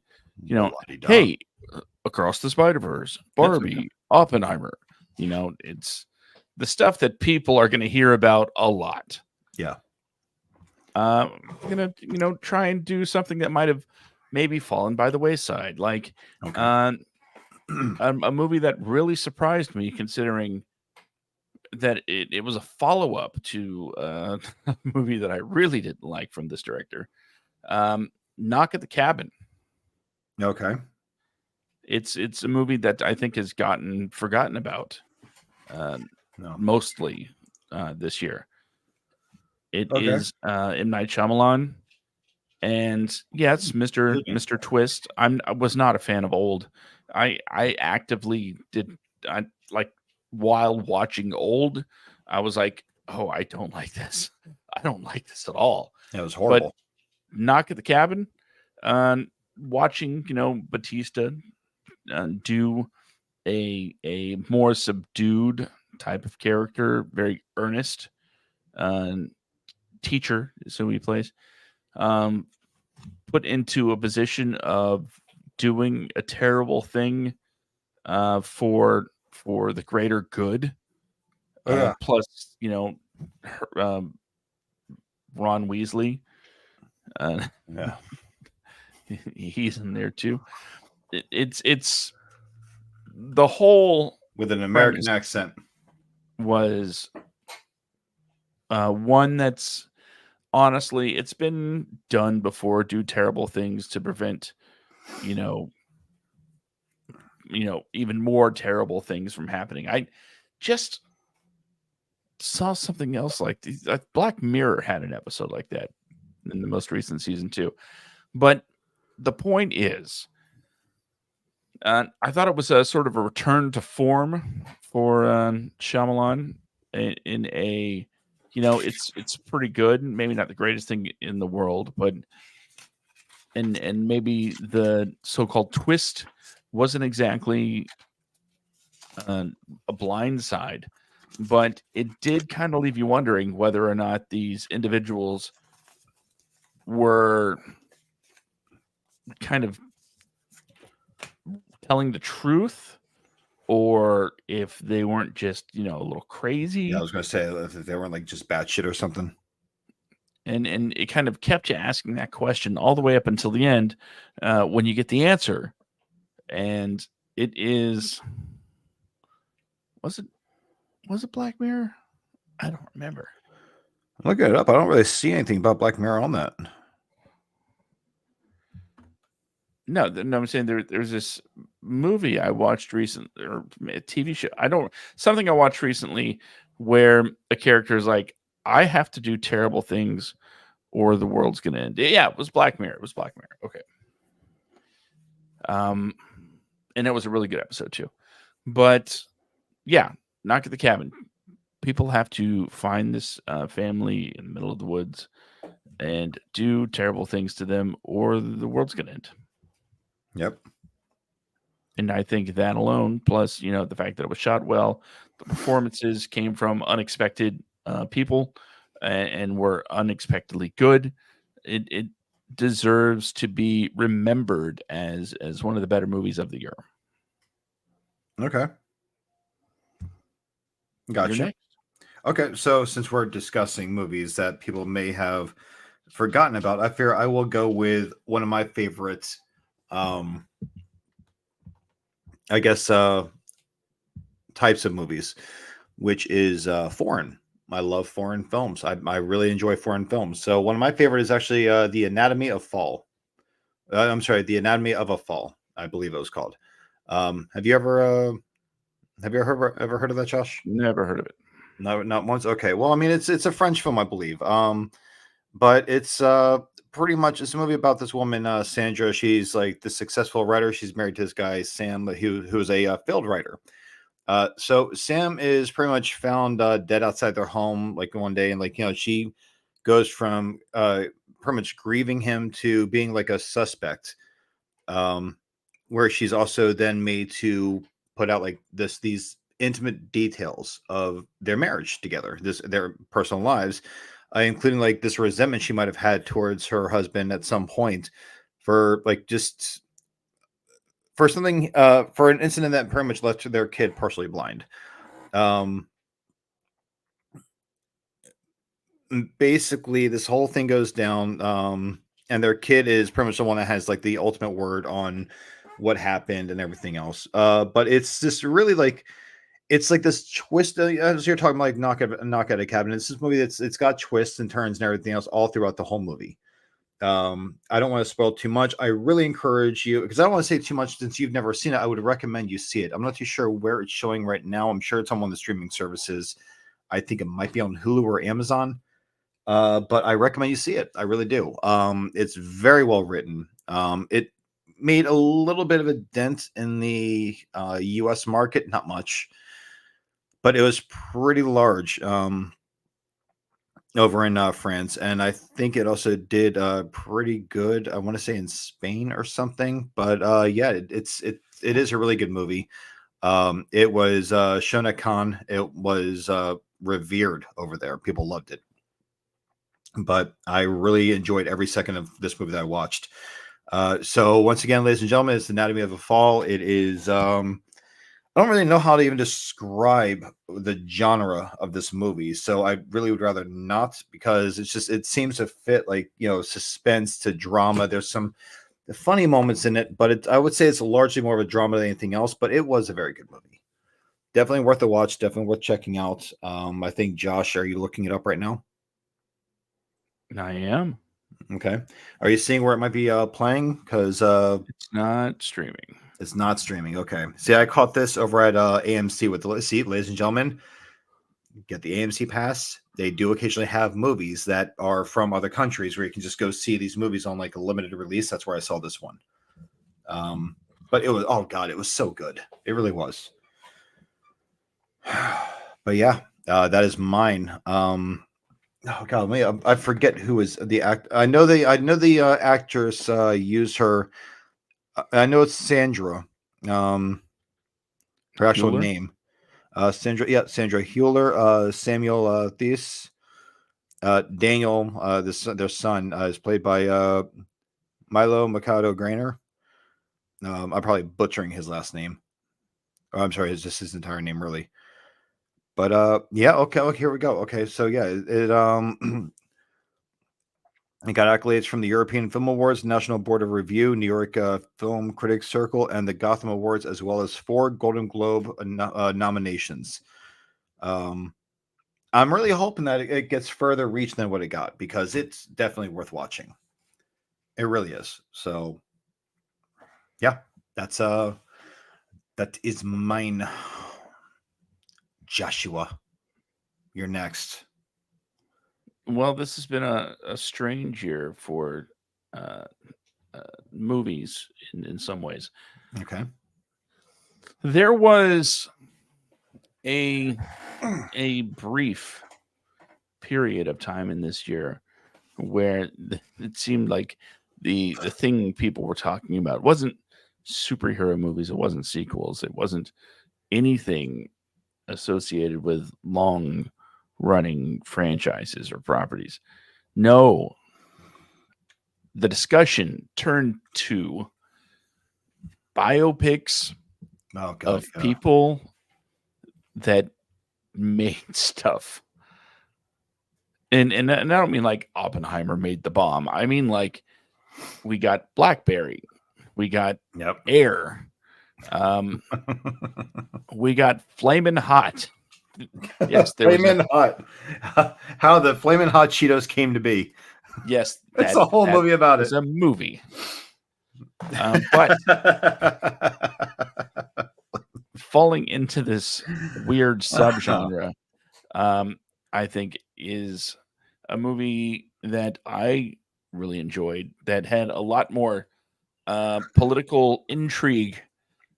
La-di-da. hey, Across the Spider-Verse, Barbie, Oppenheimer. It's the stuff that people are going to hear about a lot. Yeah. I'm gonna, try and do something that might have maybe fallen by the wayside, like Okay. a movie that really surprised me, considering that it was a follow up to a movie that I really didn't like from this director. Knock at the Cabin. Okay. It's a movie that I think has gotten forgotten about, No. mostly this year. It Okay. is M. Night Shyamalan, and yeah, it's Mr. Twist. I was not a fan of Old. I actively did. I like while watching Old, I was like, oh, I don't like this. I don't like this at all. It was horrible. But Knock at the Cabin, watching Batista do a more subdued type of character, very earnest. Teacher is who he plays. Put into a position of doing a terrible thing for the greater good. Plus, Ron Weasley. Yeah. He's in there too. It's the whole With an American premise accent. was one that's honestly, it's been done before. Do terrible things to prevent, even more terrible things from happening. I just saw something else like Black Mirror had an episode like that in the most recent season too. But the point is, I thought it was a sort of a return to form for Shyamalan in a, it's pretty good. Maybe not the greatest thing in the world, but and maybe the so-called twist wasn't exactly a blind side, but it did kind of leave you wondering whether or not these individuals were kind of telling the truth, or if they weren't just, a little crazy. Yeah, I was going to say if they weren't like just batshit or something. And it kind of kept you asking that question all the way up until the end, when you get the answer. And it is, was it Black Mirror? I don't remember. Look it up. I don't really see anything about Black Mirror on that. No, I'm saying there's this movie I watched recently, or a TV show. Something I watched recently where a character is like, I have to do terrible things or the world's gonna end. Yeah, it was Black Mirror. Okay. And it was a really good episode too. But yeah, Knock at the Cabin. People have to find this family in the middle of the woods and do terrible things to them, or the world's gonna end. Yep. And I think that alone, plus, the fact that it was shot well, the performances came from unexpected people and were unexpectedly good. It deserves to be remembered as one of the better movies of the year. Okay. You're Gotcha. next. Okay, so since we're discussing movies that people may have forgotten about, I fear I will go with one of my favorites. I guess types of movies, which is foreign. I love foreign films. I really enjoy foreign films. So one of my favorite is actually The Anatomy of Fall, I'm sorry, The Anatomy of a Fall, I believe it was called. Have you ever ever heard of that, Josh? Never heard of it. No, not once. Okay. Well, I mean, it's a French film, I believe. But it's pretty much it's a movie about this woman, Sandra. She's like the successful writer. She's married to this guy, Sam, who's a failed writer. So Sam is pretty much found dead outside their home, like one day, and like she goes from pretty much grieving him to being like a suspect. Um, where she's also then made to put out like these intimate details of their marriage together, their personal lives, including like this resentment she might have had towards her husband at some point for like just for something for an incident that pretty much left their kid partially blind. Um, Basically, this whole thing goes down, and their kid is pretty much the one that has like the ultimate word on what happened and everything else. But it's just really like it's like this twist. As you're talking about, like knock out a cabinet. It's this movie it's got twists and turns and everything else all throughout the whole movie. I don't want to spoil too much. I really encourage you because I don't want to say too much since you've never seen it. I would recommend you see it. I'm not too sure where it's showing right now. I'm sure it's on one of the streaming services. I think it might be on Hulu or Amazon. But I recommend you see it. I really do. It's very well written. It made a little bit of a dent in the U.S. market, not much, but it was pretty large over in France, and I think it also did pretty good. I want to say in Spain or something, but yeah, it is a really good movie. It was shown at Cannes. It was revered over there. People loved it. But I really enjoyed every second of this movie that I watched. So once again, ladies and gentlemen, it's Anatomy of a Fall. It is I don't really know how to even describe the genre of this movie, so I really would rather not because it seems to fit like suspense to drama. There's some funny moments in it, but I would say it's largely more of a drama than anything else. But it was a very good movie. Definitely worth a watch. Definitely worth checking out. I think Josh, are you looking it up right now? I am. Okay. Are you seeing where it might be playing? Because it's not streaming. It's not streaming. Okay. See, I caught this over at AMC with the seat, ladies and gentlemen. Get the AMC pass. They do occasionally have movies that are from other countries where you can just go see these movies on like a limited release. That's where I saw this one. But it was it was so good. It really was. But yeah, that is mine. Oh God, I forget who is the act. I know the actress used her. I know it's Sandra. Her actual Bueller? name. Sandra Hewler. Samuel Thies. Daniel, their son, is played by Milo Mikado Grainer. I'm probably butchering his last name. Oh, I'm sorry, it's just his entire name, really. But yeah, okay, here we go. Okay, so yeah, it got accolades from the European Film Awards, National Board of Review, New York Film Critics Circle, and the Gotham Awards, as well as 4 Golden Globe nominations. I'm really hoping that it gets further reach than what it got because it's definitely worth watching. It really is. So, yeah, that is mine. Joshua, you're next. Well, this has been a strange year for movies in some ways. Okay. There was a brief period of time in this year where it seemed like the thing people were talking about wasn't superhero movies, it wasn't sequels, it wasn't anything associated with long running franchises or properties. No, the discussion turned to biopics of people that made stuff. And I don't mean like Oppenheimer made the bomb. I mean like we got Blackberry, we got Air, we got Flamin' Hot. Yes, there Flamin' Hot. How the Flamin' Hot Cheetos came to be. Yes, it's a whole movie about it. It's a movie. But falling into this weird subgenre, I think is a movie that I really enjoyed that had a lot more political intrigue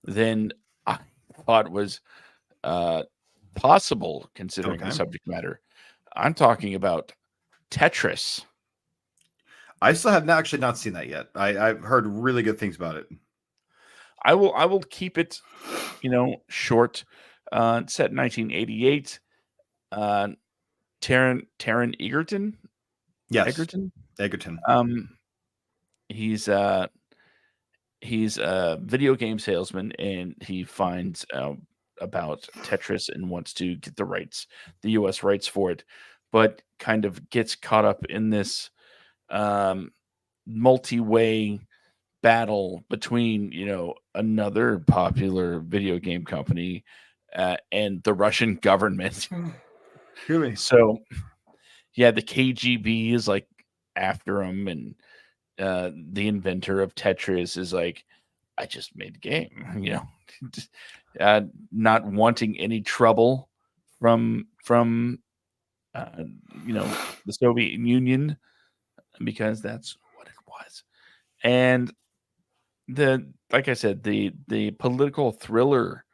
than I thought was uh, possible considering the Okay. subject matter. I'm talking about Tetris. I still have actually not seen that yet. I've heard really good things about it. I will keep it, short. It's set in 1988. Uh, Taron Yes, Egerton. Egerton. Um, he's a video game salesman, and he finds out about Tetris and wants to get the U.S. rights for it, but kind of gets caught up in this um, multi-way battle between another popular video game company and the Russian government. Really? So yeah, the KGB is like after him, and the inventor of Tetris is like, I just made a game, just, not wanting any trouble from uh, the Soviet Union because that's what it was. And like I said, the political thriller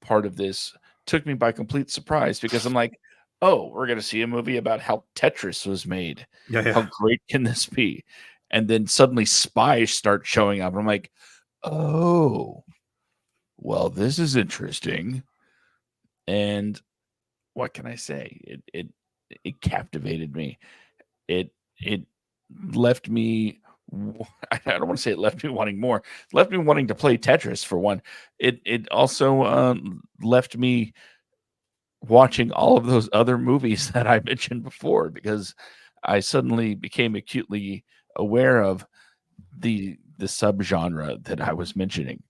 part of this took me by complete surprise because I'm like, oh, we're gonna see a movie about how Tetris was made. Yeah, How yeah. great can this be? And then suddenly spies start showing up. I'm like, oh, well, this is interesting. And what can I say? It captivated me. It left me. I don't want to say it left me wanting more. It left me wanting to play Tetris for one. It also left me watching all of those other movies that I mentioned before because I suddenly became acutely aware of the subgenre that I was mentioning.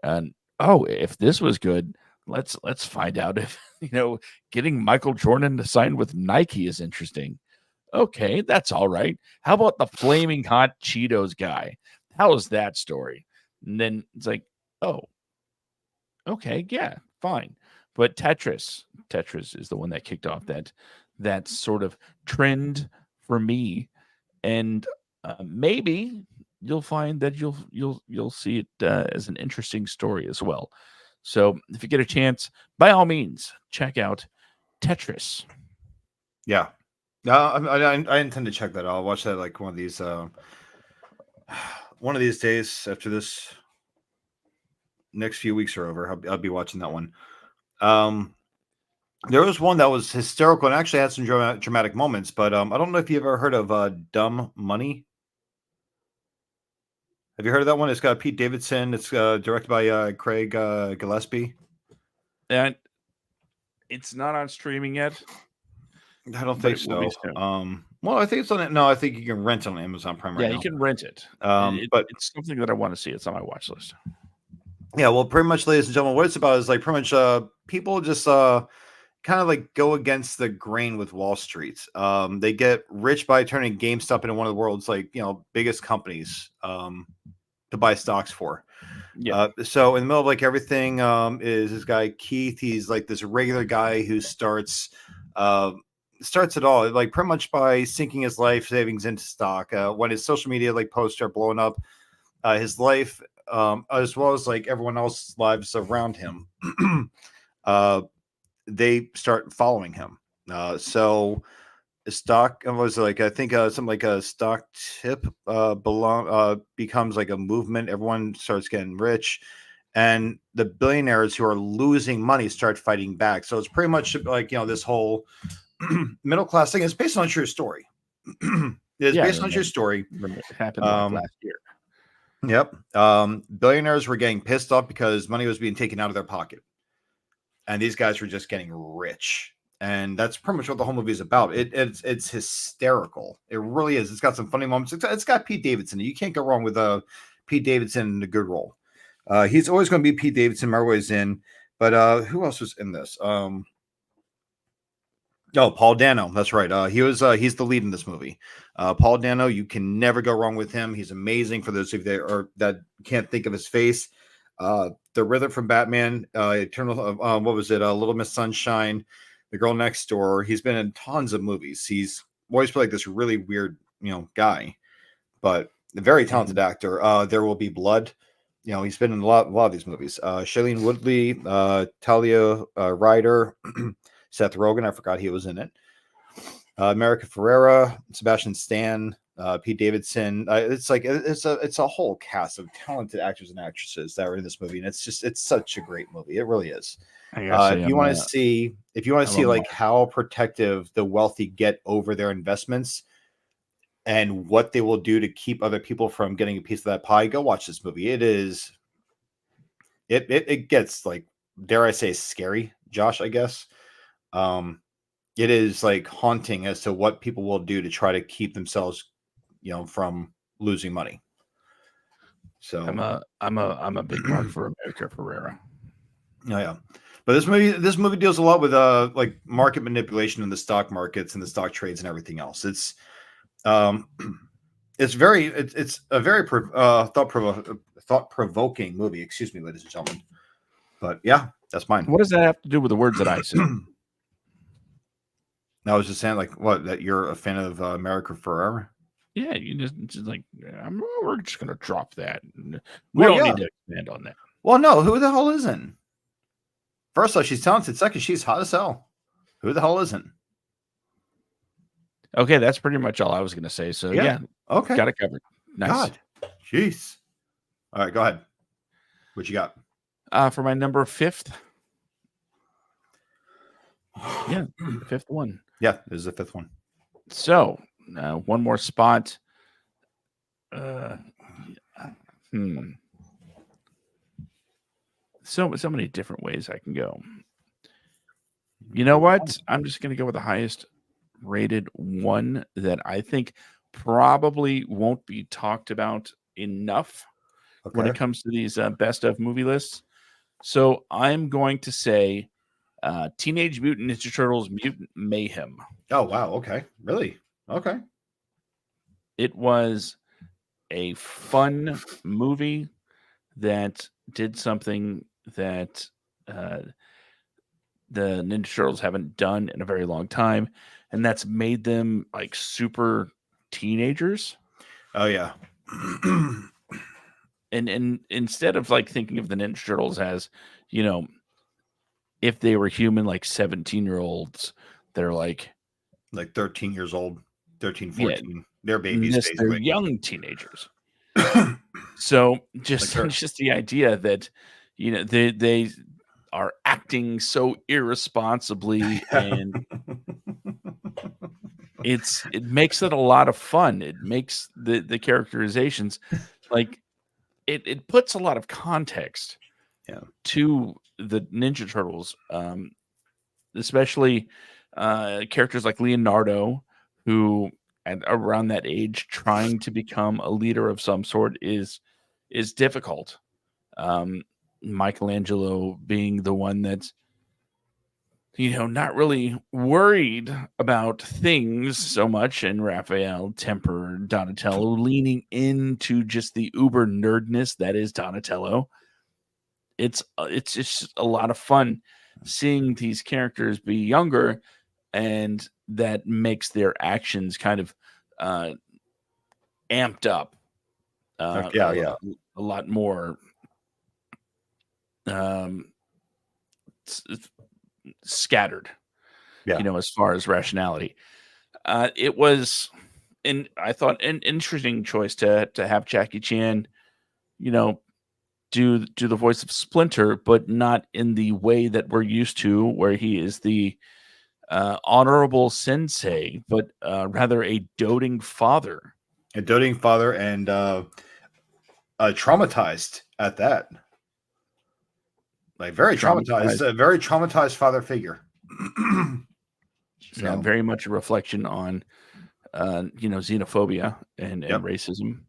And oh, if this was good, let's find out if getting Michael Jordan to sign with Nike is interesting. Okay, that's all right. How about the flaming hot Cheetos guy? How is that story? And then it's like, oh, okay, yeah, fine. But Tetris is the one that kicked off that sort of trend for me, and maybe you'll find that you'll see it as an interesting story as well. So if you get a chance, by all means, check out Tetris. Yeah. No, I intend to check that out. I'll watch that like one of these days after this next few weeks are over. I'll be watching that one. There was one that was hysterical and actually had some dramatic moments, but I don't know if you've ever heard of Dumb Money. Have you heard of that one? It's got Pete Davidson. It's directed by Craig Gillespie. And it's not on streaming yet. I don't But think it will be so. soon. Well, I think it's on it. No, I think you can rent it on Amazon Prime right Yeah, now. you can rent it. But It's something that I want to see. It's on my watch list. yeah, well, pretty much, ladies and gentlemen, what it's about is like pretty much people just kind of like go against the grain with Wall Street. They get rich by turning GameStop into one of the world's like biggest companies to buy stocks for. Yeah. So in the middle of like everything is this guy Keith. He's like this regular guy who starts it all like pretty much by sinking his life savings into stock. When his social media like posts start blowing up, his life as well as like everyone else's lives around him, they start following him. So stock was like I think something like a stock tip becomes like a movement. Everyone starts getting rich, and the billionaires who are losing money start fighting back. So it's pretty much like this whole middle class thing is based on a true story. It's based on a true story. It happened like last year. Yep. Billionaires were getting pissed off because money was being taken out of their pocket, and these guys were just getting rich. And that's pretty much what the whole movie is about. It's hysterical. It really is. It's got some funny moments. It's got Pete Davidson. You can't go wrong with Pete Davidson in a good role. He's always going to be Pete Davidson. Marway's in, but who else was in this? Oh, Paul Dano. That's right. He's the lead in this movie. Paul Dano, you can never go wrong with him. He's amazing. For those of you that can't think of his face, the Riddler from Batman, Eternal. What was it? Little Miss Sunshine, The Girl Next Door. He's been in tons of movies. He's always played like this really weird, guy, but a very talented actor. There Will Be Blood. He's been in a lot of these movies. Shailene Woodley, Talia Ryder. Seth Rogen, I forgot he was in it. America Ferrera, Sebastian Stan, Pete Davidson. It's a whole cast of talented actors and actresses that were in this movie, and it's such a great movie. It really is. If you want to see like how protective the wealthy get over their investments and what they will do to keep other people from getting a piece of that pie, go watch this movie. It gets, like, dare I say, scary, Josh, I guess. It is like haunting as to what people will do to try to keep themselves, from losing money. So I'm a big mark for America Ferrera. Oh, yeah. But this movie deals a lot with like market manipulation in the stock markets and the stock trades and everything else. It's a very thought provoking movie. Excuse me, ladies and gentlemen. But yeah, that's mine. What does that have to do with the words that I said? I was just saying, like, what, that you're a fan of America Ferrera? Yeah, you just like, we're just gonna drop that. We don't need to expand on that. Well, no, who the hell isn't? First off, she's talented. Second, she's hot as hell. Who the hell isn't? Okay, that's pretty much all I was gonna say. So yeah, okay, got it covered. Nice. God, jeez. All right, go ahead. What you got? For my number 5th. Yeah, the 5th one. Yeah, this is the 5th one. So one more spot. So many different ways I can go. You know what? I'm just going to go with the highest rated one that I think probably won't be talked about enough when it comes to these best of movie lists. So I'm going to say Teenage Mutant Ninja Turtles Mutant Mayhem. Oh, wow. Okay. Really? Okay. It was a fun movie that did something that the Ninja Turtles haven't done in a very long time, and that's made them like super teenagers. Oh, yeah. And instead of like thinking of the Ninja Turtles as, if they were human, like 17-year-olds, they're like 13 years old, 13, 14. Yeah, they're babies, basically. They're young teenagers. So just the idea that, they are acting so irresponsibly, and it makes it a lot of fun. It makes the characterizations, like, it puts a lot of context to the Ninja Turtles, especially characters like Leonardo, who at around that age trying to become a leader of some sort is difficult. Michelangelo being the one that's not really worried about things so much, and Raphael, Temper, Donatello leaning into just the uber nerdness that is Donatello. It's just a lot of fun seeing these characters be younger, and that makes their actions kind of amped up. A lot more scattered, as far as rationality. It was, and I thought, an interesting choice to have Jackie Chan, do the voice of Splinter, but not in the way that we're used to, where he is the honorable sensei, but rather a doting father. A doting father, and traumatized at that. Like, very traumatized, a very traumatized father figure. Yeah, very much a reflection on, xenophobia and racism.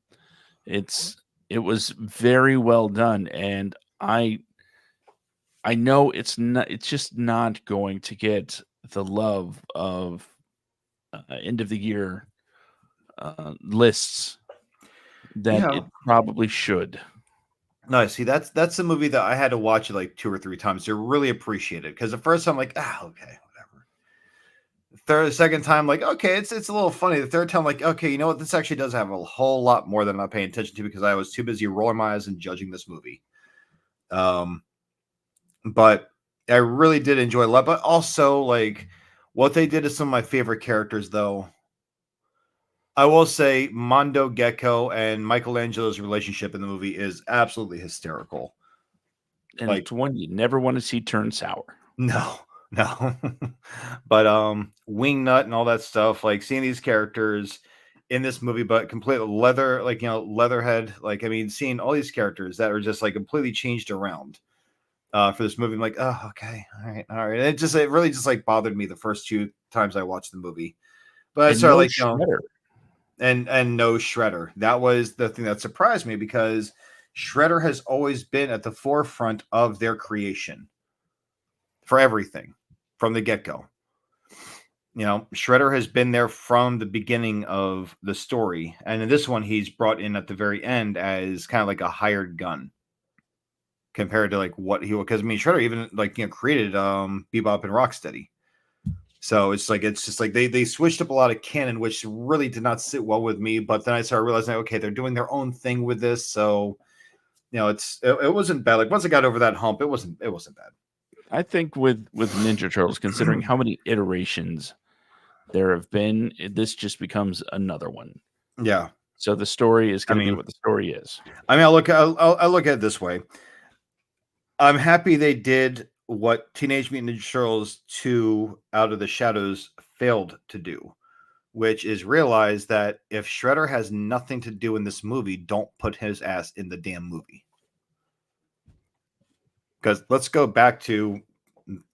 It was very well done, and I know it's just not going to get the love of end of the year lists that Yeah. it probably should. No, see, that's a movie that I had to watch it like 2 or 3 times to really appreciate it. Because the first time, like, okay, whatever. The second time, like, okay, it's a little funny. The third time, like, okay, you know what? This actually does have a whole lot more than I'm paying attention to because I was too busy rolling my eyes and judging this movie. But I really did enjoy a lot. But also, like, what they did to some of my favorite characters, though. I will say Mondo Gecko and Michelangelo's relationship in the movie is absolutely hysterical. And Like, it's one you never want to see turn sour. no. But Wingnut and all that stuff, like seeing these characters in this movie, but completely leather, like, Leatherhead, like, I mean, seeing all these characters that are just like completely changed around for this movie. I'm like, oh, okay, all right. And it really just like bothered me the first 2 times I watched the movie. But I And started no like, Shredder. and no Shredder. That was the thing that surprised me because Shredder has always been at the forefront of their creation for everything from the get-go. Shredder has been there from the beginning of the story, and in this one he's brought in at the very end as kind of like a hired gun compared to like what he, because I mean Shredder even like created Bebop and Rocksteady. So it's just like they switched up a lot of canon, which really did not sit well with me. But then I started realizing, okay, they're doing their own thing with this, so it wasn't bad. Like once I got over that hump, it wasn't bad. I think with Ninja Turtles, considering how many iterations there have been, this just becomes another one. Yeah. So the story is going to be what the story is. I mean, I look at it this way. I'm happy they did what Teenage Mutant Ninja Turtles 2 Out of the Shadows failed to do, which is realize that if Shredder has nothing to do in this movie, don't put his ass in the damn movie. Because let's go back to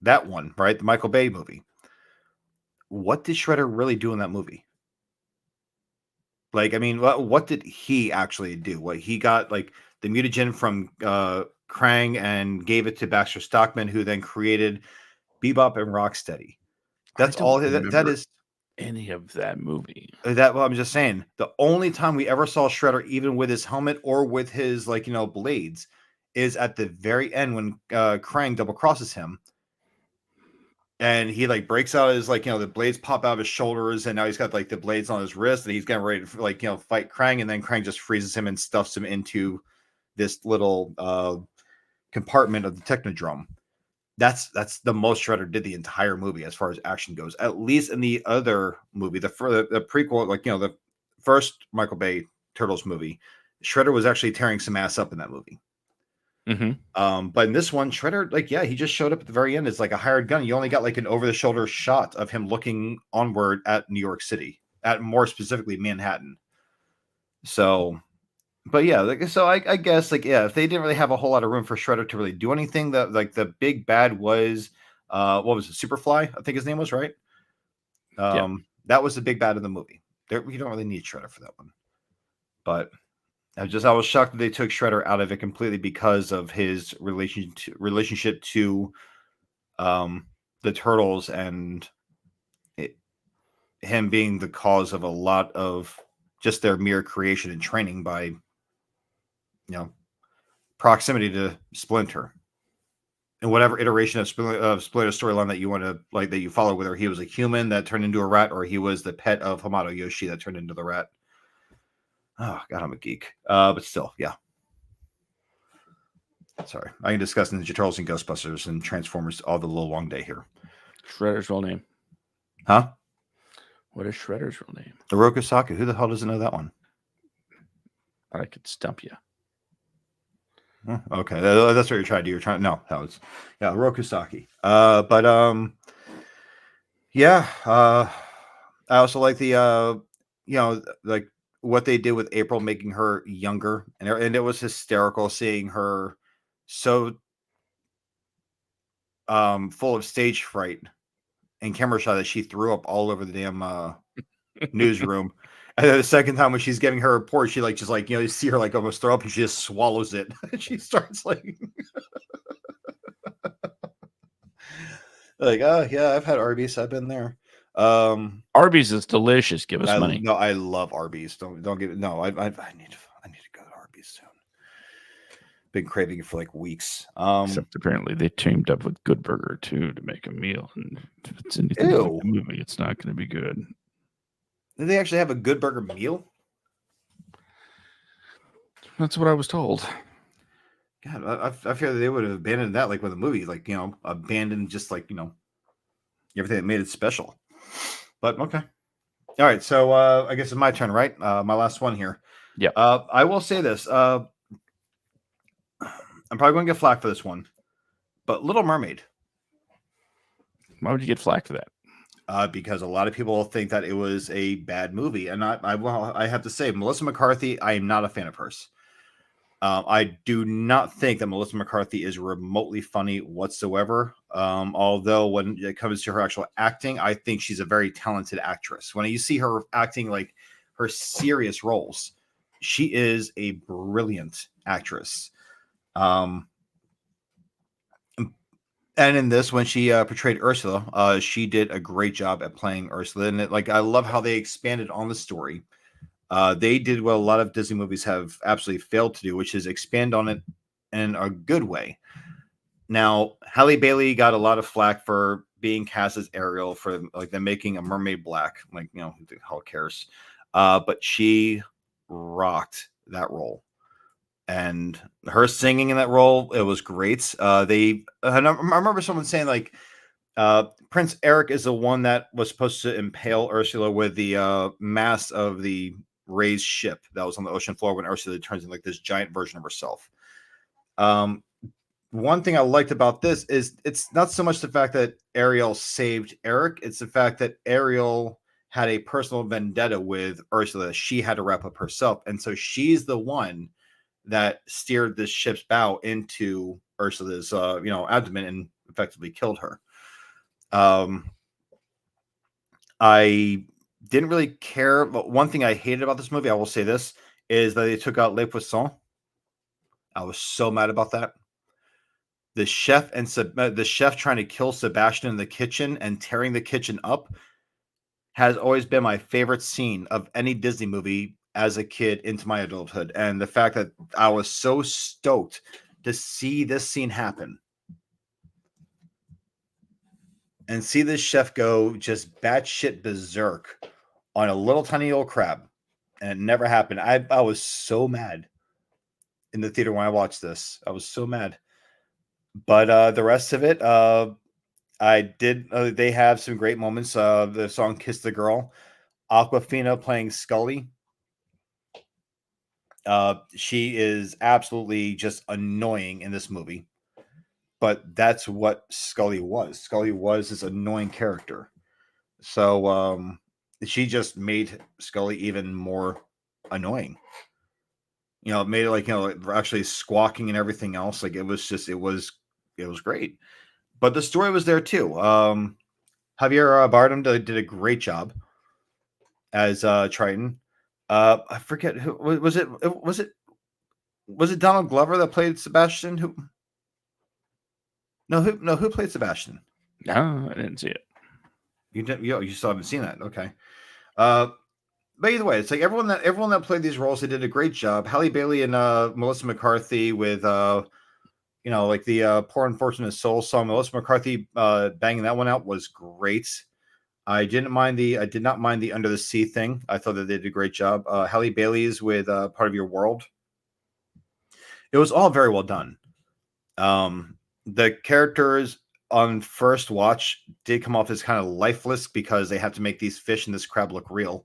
that one, right? The Michael Bay movie. What did Shredder really do in that movie? Like, I mean, what did he actually do? What he got, like, the mutagen from Krang and gave it to Baxter Stockman, who then created Bebop and Rocksteady. That's all. That is any of that movie. Well, I'm just saying, the only time we ever saw Shredder, even with his helmet or with his blades, is at the very end when Krang double crosses him, and he breaks out his the blades pop out of his shoulders, and now he's got the blades on his wrist, and he's getting ready to fight Krang, and then Krang just freezes him and stuffs him into this little compartment of the Technodrome. That's the most Shredder did the entire movie as far as action goes. At least in the other movie, the prequel, the first Michael Bay Turtles movie, Shredder was actually tearing some ass up in that movie. Mm-hmm. But in this one, Shredder, he just showed up at the very end as a hired gun. You only got an over-the-shoulder shot of him looking onward at New York City, at more specifically Manhattan. So. But yeah, so I guess if they didn't really have a whole lot of room for Shredder to really do anything, that the big bad was what was it, Superfly? I think his name was, right? That was the big bad of the movie. You don't really need Shredder for that one. But I was shocked that they took Shredder out of it completely because of his relationship to the Turtles and him being the cause of a lot of just their mere creation and training by proximity to Splinter, and whatever iteration of Splinter storyline that you want to that you follow, whether he was a human that turned into a rat or he was the pet of Hamato Yoshi that turned into the rat. Oh God, I'm a geek, but still, yeah. Sorry, I can discuss Ninja Turtles and Ghostbusters and Transformers all the little long day here. Shredder's real name, huh? What is Shredder's real name? Oroku Saki. Who the hell doesn't know that one? I could stump you. Okay, that's what you're trying to do. You're trying. No, that was Rokusaki. I also like the what they did with April, making her younger, and it was hysterical seeing her so full of stage fright and camera shot that she threw up all over the damn newsroom. And then the second time when she's giving her report, she you see her almost throw up, and she just swallows it. And she starts Like, oh yeah, I've had Arby's. I've been there. Um, Arby's is delicious. Give us money. no, I love Arby's. Don't get it. No, I need to go to Arby's soon. Been craving it for like weeks. Except apparently they teamed up with Good Burger too to make a meal, and if it's anything like Ew. the movie, it's not going to be good. Do they actually have a Good Burger meal? That's what I was told. God, I feel that they would have abandoned that, like with a movie, like abandoned just like everything that made it special. But okay, all right. So I guess it's my turn, right? My last one here. Yeah. I will say this. I'm probably going to get flack for this one, but Little Mermaid. Why would you get flack for that? Because a lot of people think that it was a bad movie, and I have to say, Melissa McCarthy, I am not a fan of hers. I do not think that Melissa McCarthy is remotely funny whatsoever. Although when it comes to her actual acting, I think she's a very talented actress. When you see her acting like her serious roles, she is a brilliant actress. And in this, when she portrayed Ursula, she did a great job at playing Ursula. And I love how they expanded on the story. They did what a lot of Disney movies have absolutely failed to do, which is expand on it in a good way. Now, Halle Bailey got a lot of flack for being cast as Ariel, for like them making a mermaid black. Like, who the hell cares? But she rocked that role. And her singing in that role, it was great. I remember someone saying like Prince Eric is the one that was supposed to impale Ursula with the mast of the raised ship that was on the ocean floor when Ursula turns into like this giant version of herself. One thing I liked about this is it's not so much the fact that Ariel saved Eric, it's the fact that Ariel had a personal vendetta with Ursula. She had to wrap up herself, and so she's the one that steered this ship's bow into Ursula's abdomen and effectively killed her. I didn't really care, but one thing I hated about this movie, I will say this, is that they took out Le Poisson. I was so mad about that. The chef trying to kill Sebastian in the kitchen and tearing the kitchen up has always been my favorite scene of any Disney movie as a kid into my adulthood. And the fact that I was so stoked to see this scene happen and see this chef go just batshit berserk on a little tiny old crab, and it never happened. I was so mad in the theater when I watched this. I was so mad. But the rest of it, I did. They have some great moments. The song "Kiss the Girl," Aquafina playing Scully. She is absolutely just annoying in this movie, but that's what Scully was. Scully was this annoying character. So she just made Scully even more annoying. It made it like actually squawking and everything else. Like it was great. But the story was there too. Javier Bardem did a great job as Triton. I forget who was it. Was it Donald Glover that played Sebastian? Who played Sebastian? No, I didn't see it. You still haven't seen that. Okay. But either way, it's like everyone that played these roles, they did a great job. Halle Bailey and Melissa McCarthy with like the Poor Unfortunate Soul song. Melissa McCarthy banging that one out was great. I did not mind the Under the Sea thing. I thought that they did a great job. Halle Bailey's with Part of Your World. It was all very well done. The characters on first watch did come off as kind of lifeless because they have to make these fish and this crab look real.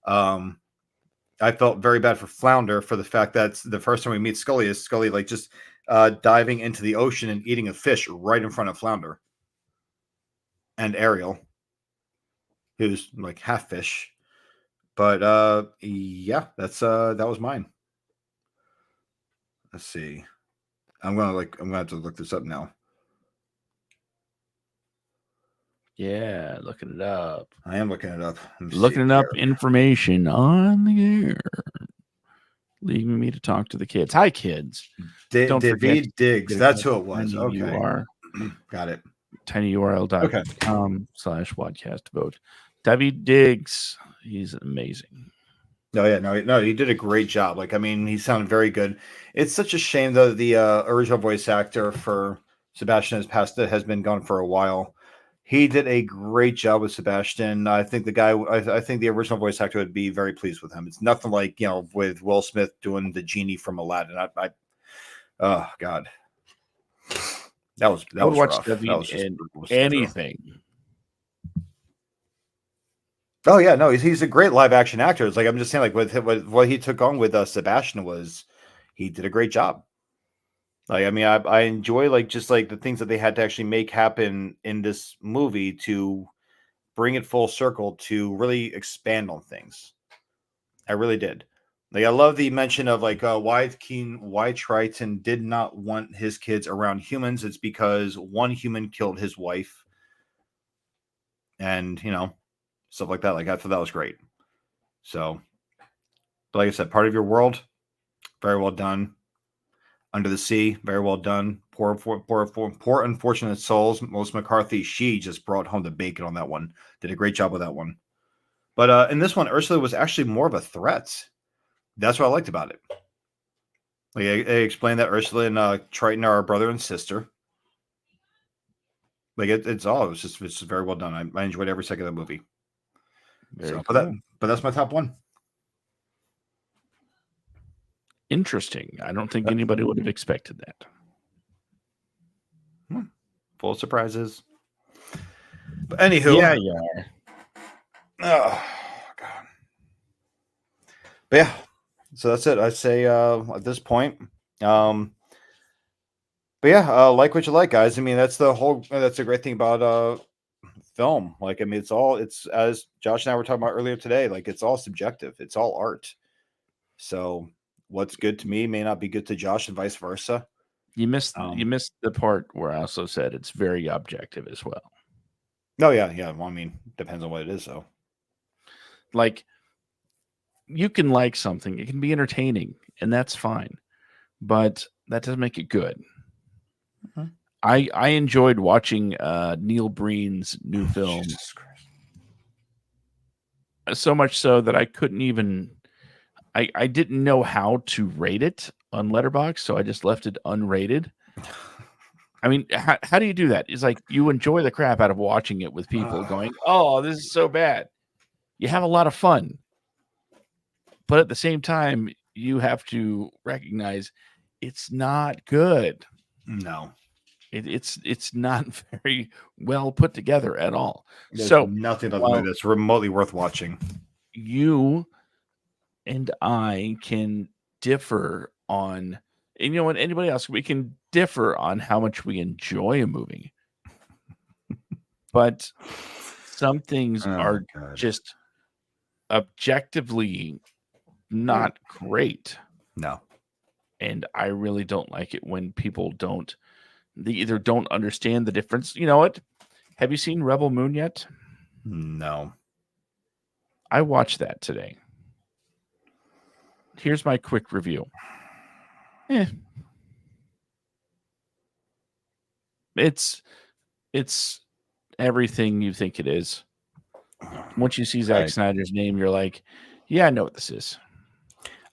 I felt very bad for Flounder for the fact that the first time we meet Scully is Scully like just diving into the ocean and eating a fish right in front of Flounder and Ariel, who's like half fish. But yeah, that was mine. Let's see. I'm gonna have to look this up now. Yeah, looking it up. I am looking it up. Looking up information on the air. Leaving me to talk to the kids. Hi, kids. Don't forget Diggs. That's who it was. Okay. You are. Got it. tinyurl.com/WADcast vote. David Diggs, he's amazing. No, he did a great job. Like, I mean, he sounded very good. It's such a shame though the original voice actor for Sebastian has been gone for a while. He did a great job with Sebastian. I think I think the original voice actor would be very pleased with him. It's nothing like with Will Smith doing the genie from Aladdin. Oh God, that was I would watch rough. That David was just in brutal to sit through. anything. Oh yeah, no, he's a great live action actor. It's like I'm just saying, like with what he took on with Sebastian he did a great job. Like I mean, I enjoy like just like the things that they had to actually make happen in this movie to bring it full circle to really expand on things. I really did. Like I love the mention of like why Triton did not want his kids around humans. It's because one human killed his wife, and stuff like that. Like I thought that was great. So, but like I said, part of your world, very well done. Under the Sea, very well done. Poor unfortunate souls. Melissa McCarthy, she just brought home the bacon on that one. Did a great job with that one. But in this one, Ursula was actually more of a threat. That's what I liked about it. Like they explained that Ursula and Triton are brother and sister. Like it's just very well done. I enjoyed every second of the movie. Very cool. But that's my top one. Interesting. I don't think anybody would have expected that. Full of surprises. But anywho, yeah. Oh God. But yeah, so that's it. I'd say at this point. But yeah, like what you like, guys. I mean, that's a great thing about film. Like, I mean, it's as Josh and I were talking about earlier today, like it's all subjective. It's all art. So what's good to me may not be good to Josh and vice versa. You missed the part where I also said it's very objective as well. Oh yeah. Well, I mean, depends on what it is, though. Like, you can like something, it can be entertaining, and that's fine, but that doesn't make it good. Mm-hmm. I enjoyed watching Neil Breen's new film. So much so that I couldn't even I didn't know how to rate it on Letterboxd, so I just left it unrated. I mean, how do you do that? It's like you enjoy the crap out of watching it with people going, "Oh, this is so bad." You have a lot of fun. But at the same time, you have to recognize it's not good. No. It's not very well put together at all. There's so nothing about the movie that's remotely worth watching. You and I can differ on, and you know what, anybody else, we can differ on how much we enjoy a movie. But some things are just objectively not great. No. And I really don't like it when people they either don't understand the difference. You know what? Have you seen Rebel Moon yet? No. I watched that today. Here's my quick review. It's everything you think it is. Once you see Zack Snyder's name, you're like, yeah, I know what this is.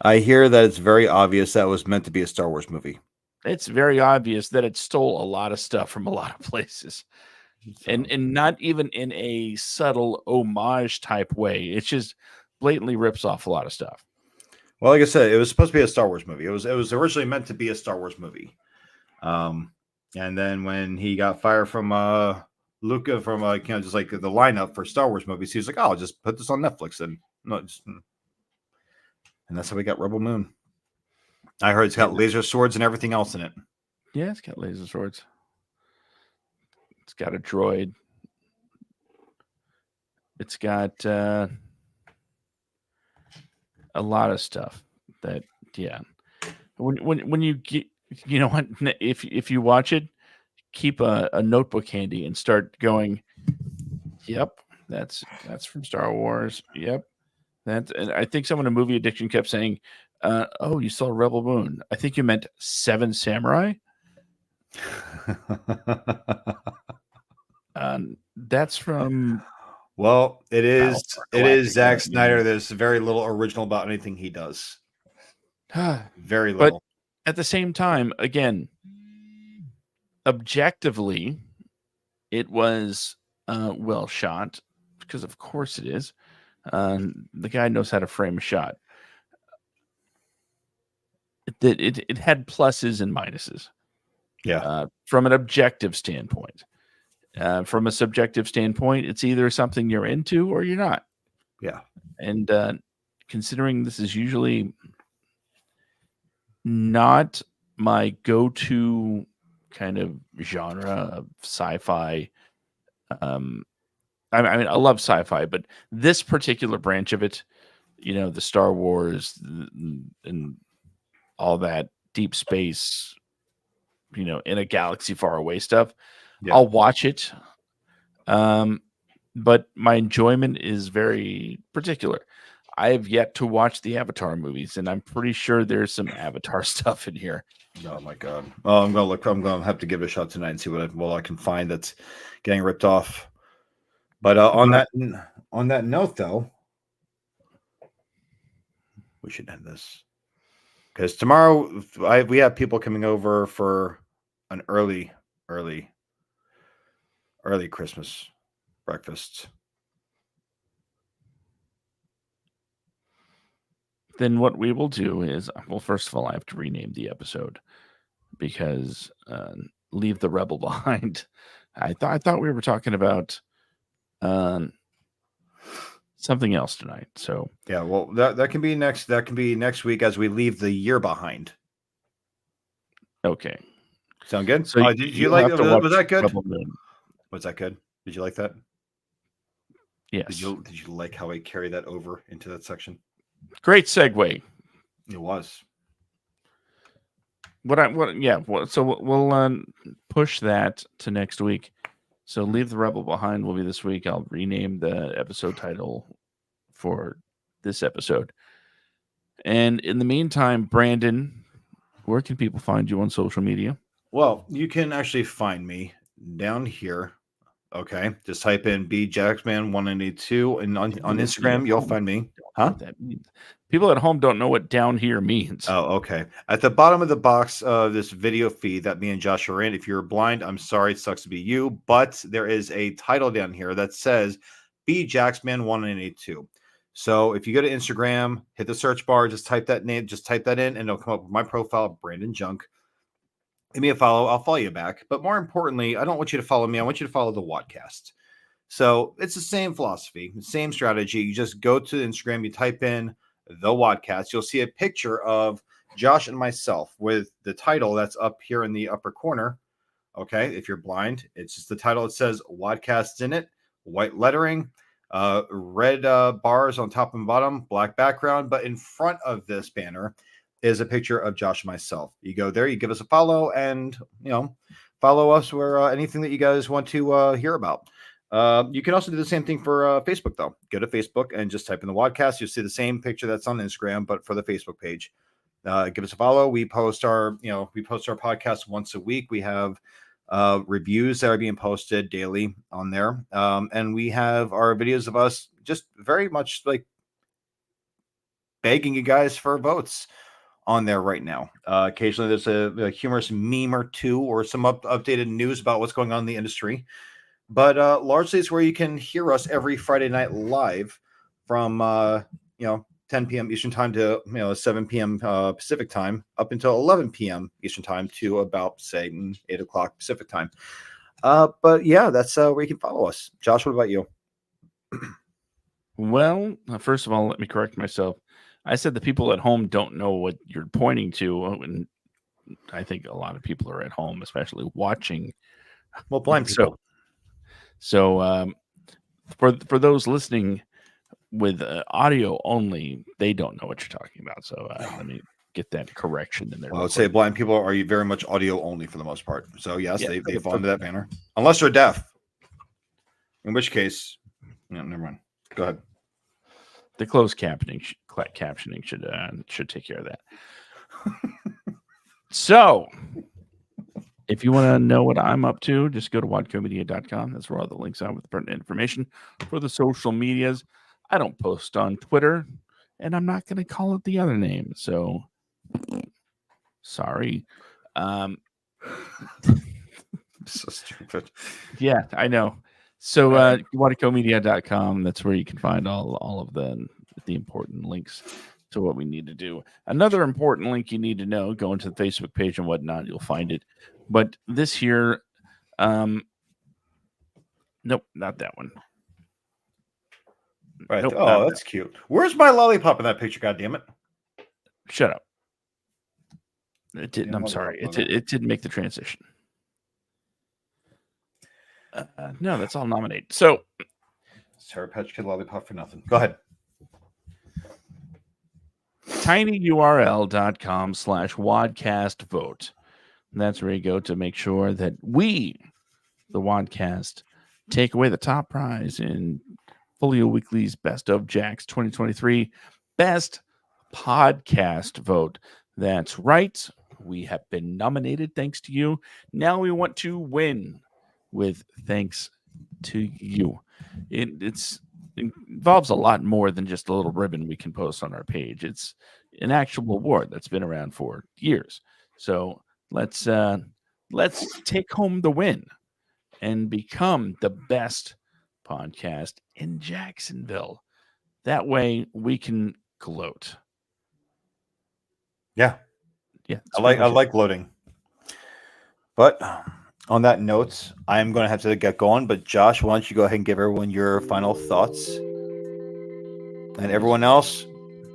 I hear that it's very obvious that it was meant to be a Star Wars movie. It's very obvious that it stole a lot of stuff from a lot of places. So. And not even in a subtle homage type way. It's just blatantly rips off a lot of stuff. Well, like I said, it was supposed to be a Star Wars movie. It was originally meant to be a Star Wars movie. And then when he got fired from Luca from just like the lineup for Star Wars movies, he was like, "Oh, I'll just put this on Netflix." And that's how we got Rebel Moon. I heard it's got laser swords and everything else in it. Yeah, it's got laser swords. It's got a droid. It's got a lot of stuff that, yeah. When you get, you know what, if you watch it, keep a notebook handy and start going, yep, that's from Star Wars. Yep. And I think someone in Movie Addiction kept saying, oh, you saw Rebel Moon. I think you meant Seven Samurai. That's from Well, it is Galactica, Zack I Snyder. mean. There's very little original about anything he does. Very But little. at the same time, again, objectively, it was well shot because, of course, it is. The guy knows how to frame a shot. It had pluses and minuses. Yeah. From an objective standpoint. From a subjective standpoint, it's either something you're into or you're not. Yeah. And considering this is usually not my go-to kind of genre of sci-fi. I mean, I love sci-fi, but this particular branch of it, the Star Wars and all that deep space, in a galaxy far away stuff, Yeah. I'll watch it. But my enjoyment is very particular. I have yet to watch the Avatar movies, and I'm pretty sure there's some Avatar stuff in here. Oh my god. Oh, I'm gonna look. I'm gonna have to give it a shot tonight and see what I can find that's getting ripped off. But on that note, though, we should end this because tomorrow we have people coming over for an early Christmas breakfast. Then what we will do is, well, first of all, I have to rename the episode because leave the rebel behind. I thought we were talking about something else tonight. So yeah, well, that can be next. That can be next week as we leave the year behind. Okay, sound good. So did you like? have to Was watch that good? Rebel Moon. Was that good? Did you like that? Yes. Did you like how I carried that over into that section? Great segue. It was. So we'll push that to next week. So leave the rebel behind will be this week. I'll rename the episode title for this episode. And in the meantime, Brandon, where can people find you on social media? Well, you can actually find me down here. Okay, just type in bjacksman192 and on Instagram you'll find me. Huh? That means. People at home don't know what down here means. Oh, okay. At the bottom of the box of this video feed that me and Josh are in, if you're blind, I'm sorry, it sucks to be you, but there is a title down here that says bjacksman182. So if you go to Instagram, hit the search bar, just type that name, just type that in, and it'll come up with my profile, Brandon Junk. Give me a follow. I'll follow you back. But more importantly, I don't want you to follow me. I want you to follow the WADcast. So it's the same philosophy, the same strategy. You just go to Instagram, you type in the WADcast. You'll see a picture of Josh and myself with the title that's up here in the upper corner. Okay. If you're blind, it's just the title. It says WADcast in it, white lettering, red bars on top and bottom, black background. But in front of this banner is a picture of Josh and myself. You go there, you give us a follow, and follow us where anything that you guys want to hear about. You can also do the same thing for Facebook, though. Go to Facebook and just type in the WADcast. You'll see the same picture that's on Instagram, but for the Facebook page. Give us a follow. We post our podcast once a week. We have reviews that are being posted daily on there, and we have our videos of us just very much like begging you guys for votes on there right now. Occasionally there's a humorous meme or two or some updated news about what's going on in the industry. But largely it's where you can hear us every Friday night live from 10 p.m. Eastern time to 7 p.m. Pacific time up until 11 p.m. Eastern time to about say 8 o'clock Pacific time. But yeah, that's where you can follow us. Josh, what about you? Well, first of all, let me correct myself. I said the people at home don't know what you're pointing to, and I think a lot of people are at home, especially watching. Well, blind people. So for those listening with audio only, they don't know what you're talking about. So let me get that correction in there. Well, I would say blind people are very much audio only for the most part. So yes, they fall into that banner, unless they're deaf. In which case, never mind. Go ahead. The closed captioning should take care of that. So, If you want to know what I'm up to, just go to WADcomedia.com. That's where all the links are with pertinent information for the social medias. I don't post on Twitter, and I'm not going to call it the other name. So, sorry. So stupid. Yeah, I know. So, WADcomedia.com. That's where you can find all of the important links to what we need to do. Another important link you need to know, go into the Facebook page and whatnot, you'll find it. But this here, nope, not that one. Right. Nope, Oh, that's cute. Where's my lollipop in that picture? God damn it! Shut up. It didn't. Yeah, I'm sorry. lollipop It didn't make the transition. No, that's all nominated. So, Sour Patch Kid lollipop for nothing. Go ahead. tinyurl.com/WADcast vote. That's where you go to make sure that we, the WADcast, take away the top prize in Folio Weekly's Best of Jacks 2023 Best Podcast Vote. That's right. We have been nominated thanks to you. Now we want to win with thanks to you. It involves a lot more than just a little ribbon we can post on our page. It's an actual award that's been around for years. So let's take home the win and become the best podcast in Jacksonville. That way we can gloat. Yeah. I like gloating. But on that note, I'm going to have to get going. But Josh, why don't you go ahead and give everyone your final thoughts? And everyone else,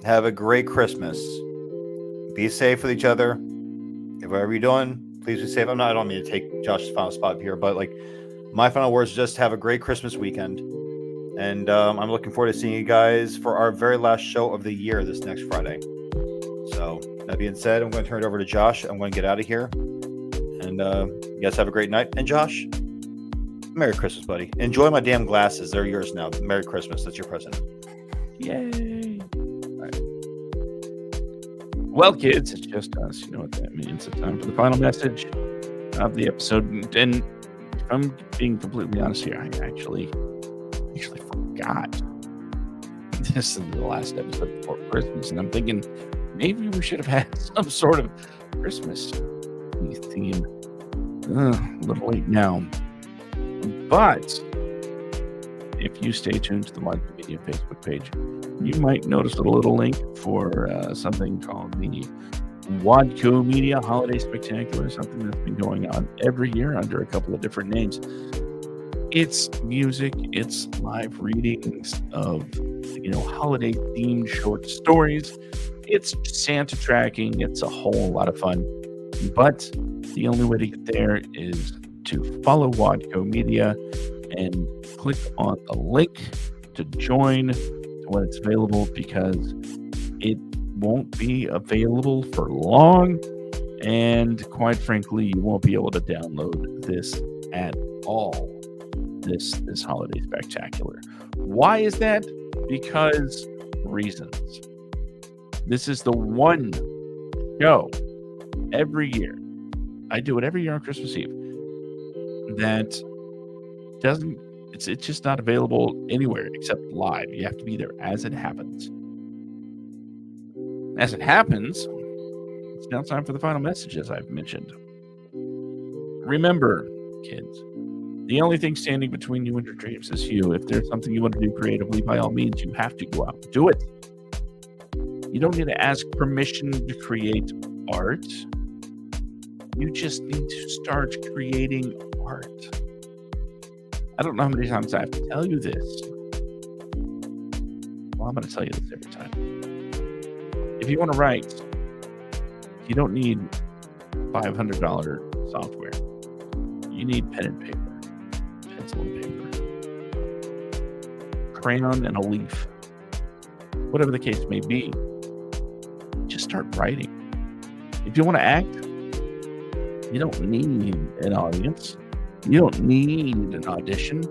have a great Christmas. Be safe with each other. Whatever you're doing, please be safe. I don't mean to take Josh's final spot here, but like my final words is just have a great Christmas weekend. And I'm looking forward to seeing you guys for our very last show of the year this next Friday. So that being said, I'm going to turn it over to Josh. I'm going to get out of here. And you guys have a great night. And Josh, Merry Christmas, buddy. Enjoy my damn glasses. They're yours now. Merry Christmas. That's your present. Yay. Right. Well, kids, it's just us. You know what that means. It's time for the final message of the episode. And if I'm being completely honest here, I actually forgot. This is the last episode before Christmas. And I'm thinking maybe we should have had some sort of Christmas theme. A little late now. But if you stay tuned to the WADcomedia Facebook page, you might notice a little link for something called the WADcomedia Holiday Spectacular, something that's been going on every year under a couple of different names. It's music, it's live readings of holiday themed short stories. It's Santa tracking. It's a whole lot of fun. But the only way to get there is to follow WADcomedia and click on the link to join when it's available, because it won't be available for long. And quite frankly, you won't be able to download this at all. This holiday spectacular. Why is that? Because reasons. This is the one show every year. I do it every year on Christmas Eve. That doesn't. It's just not available anywhere except live. You have to be there as it happens. As it happens, it's now time for the final message, as I've mentioned. Remember, kids, the only thing standing between you and your dreams is you. If there's something you want to do creatively, by all means, you have to go out and do it. You don't need to ask permission to create art. You just need to start creating art. I don't know how many times I have to tell you this. Well, I'm going to tell you this every time. If you want to write, you don't need $500 software. You need pen and paper, pencil and paper, crayon and a leaf. Whatever the case may be, just start writing. If you want to act, you don't need an audience. You don't need an audition.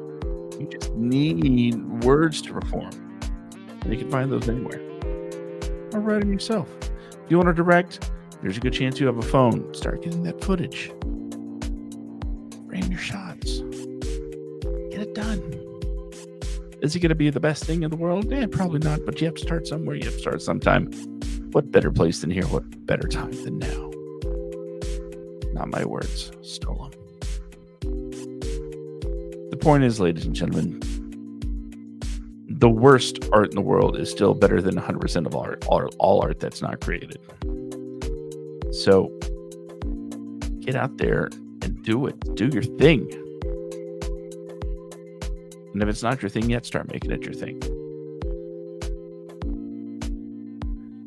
You just need words to perform. And you can find those anywhere. Or write them yourself. If you want to direct, there's a good chance you have a phone. Start getting that footage. shots. Get it done. Is it going to be the best thing in the world? Probably not, but you have to start somewhere. You have to start sometime. What better place than here? What better time than now? Not my words. Stole them. The point is, ladies and gentlemen, the worst art in the world is still better than 100% of all art that's not created. So get out there and do it. Do your thing. And if it's not your thing yet, start making it your thing.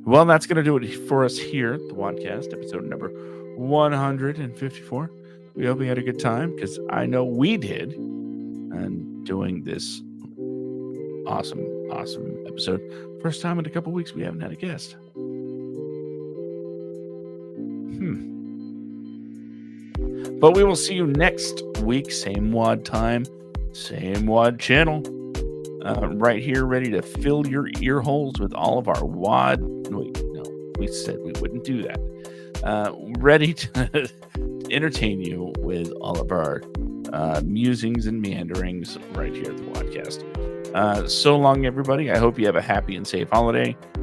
Well, that's going to do it for us here at the WADcast, episode number 154. We hope you had a good time, because I know we did. And doing this awesome episode. First time in a couple weeks we haven't had a guest. But we will see you next week. Same WAD time, same WAD channel. Right here, ready to fill your ear holes with all of our WAD. Wait, no, we said we wouldn't do that. Ready to entertain you with all of our musings and meanderings right here at the WADcast. So long, everybody. I hope you have a happy and safe holiday.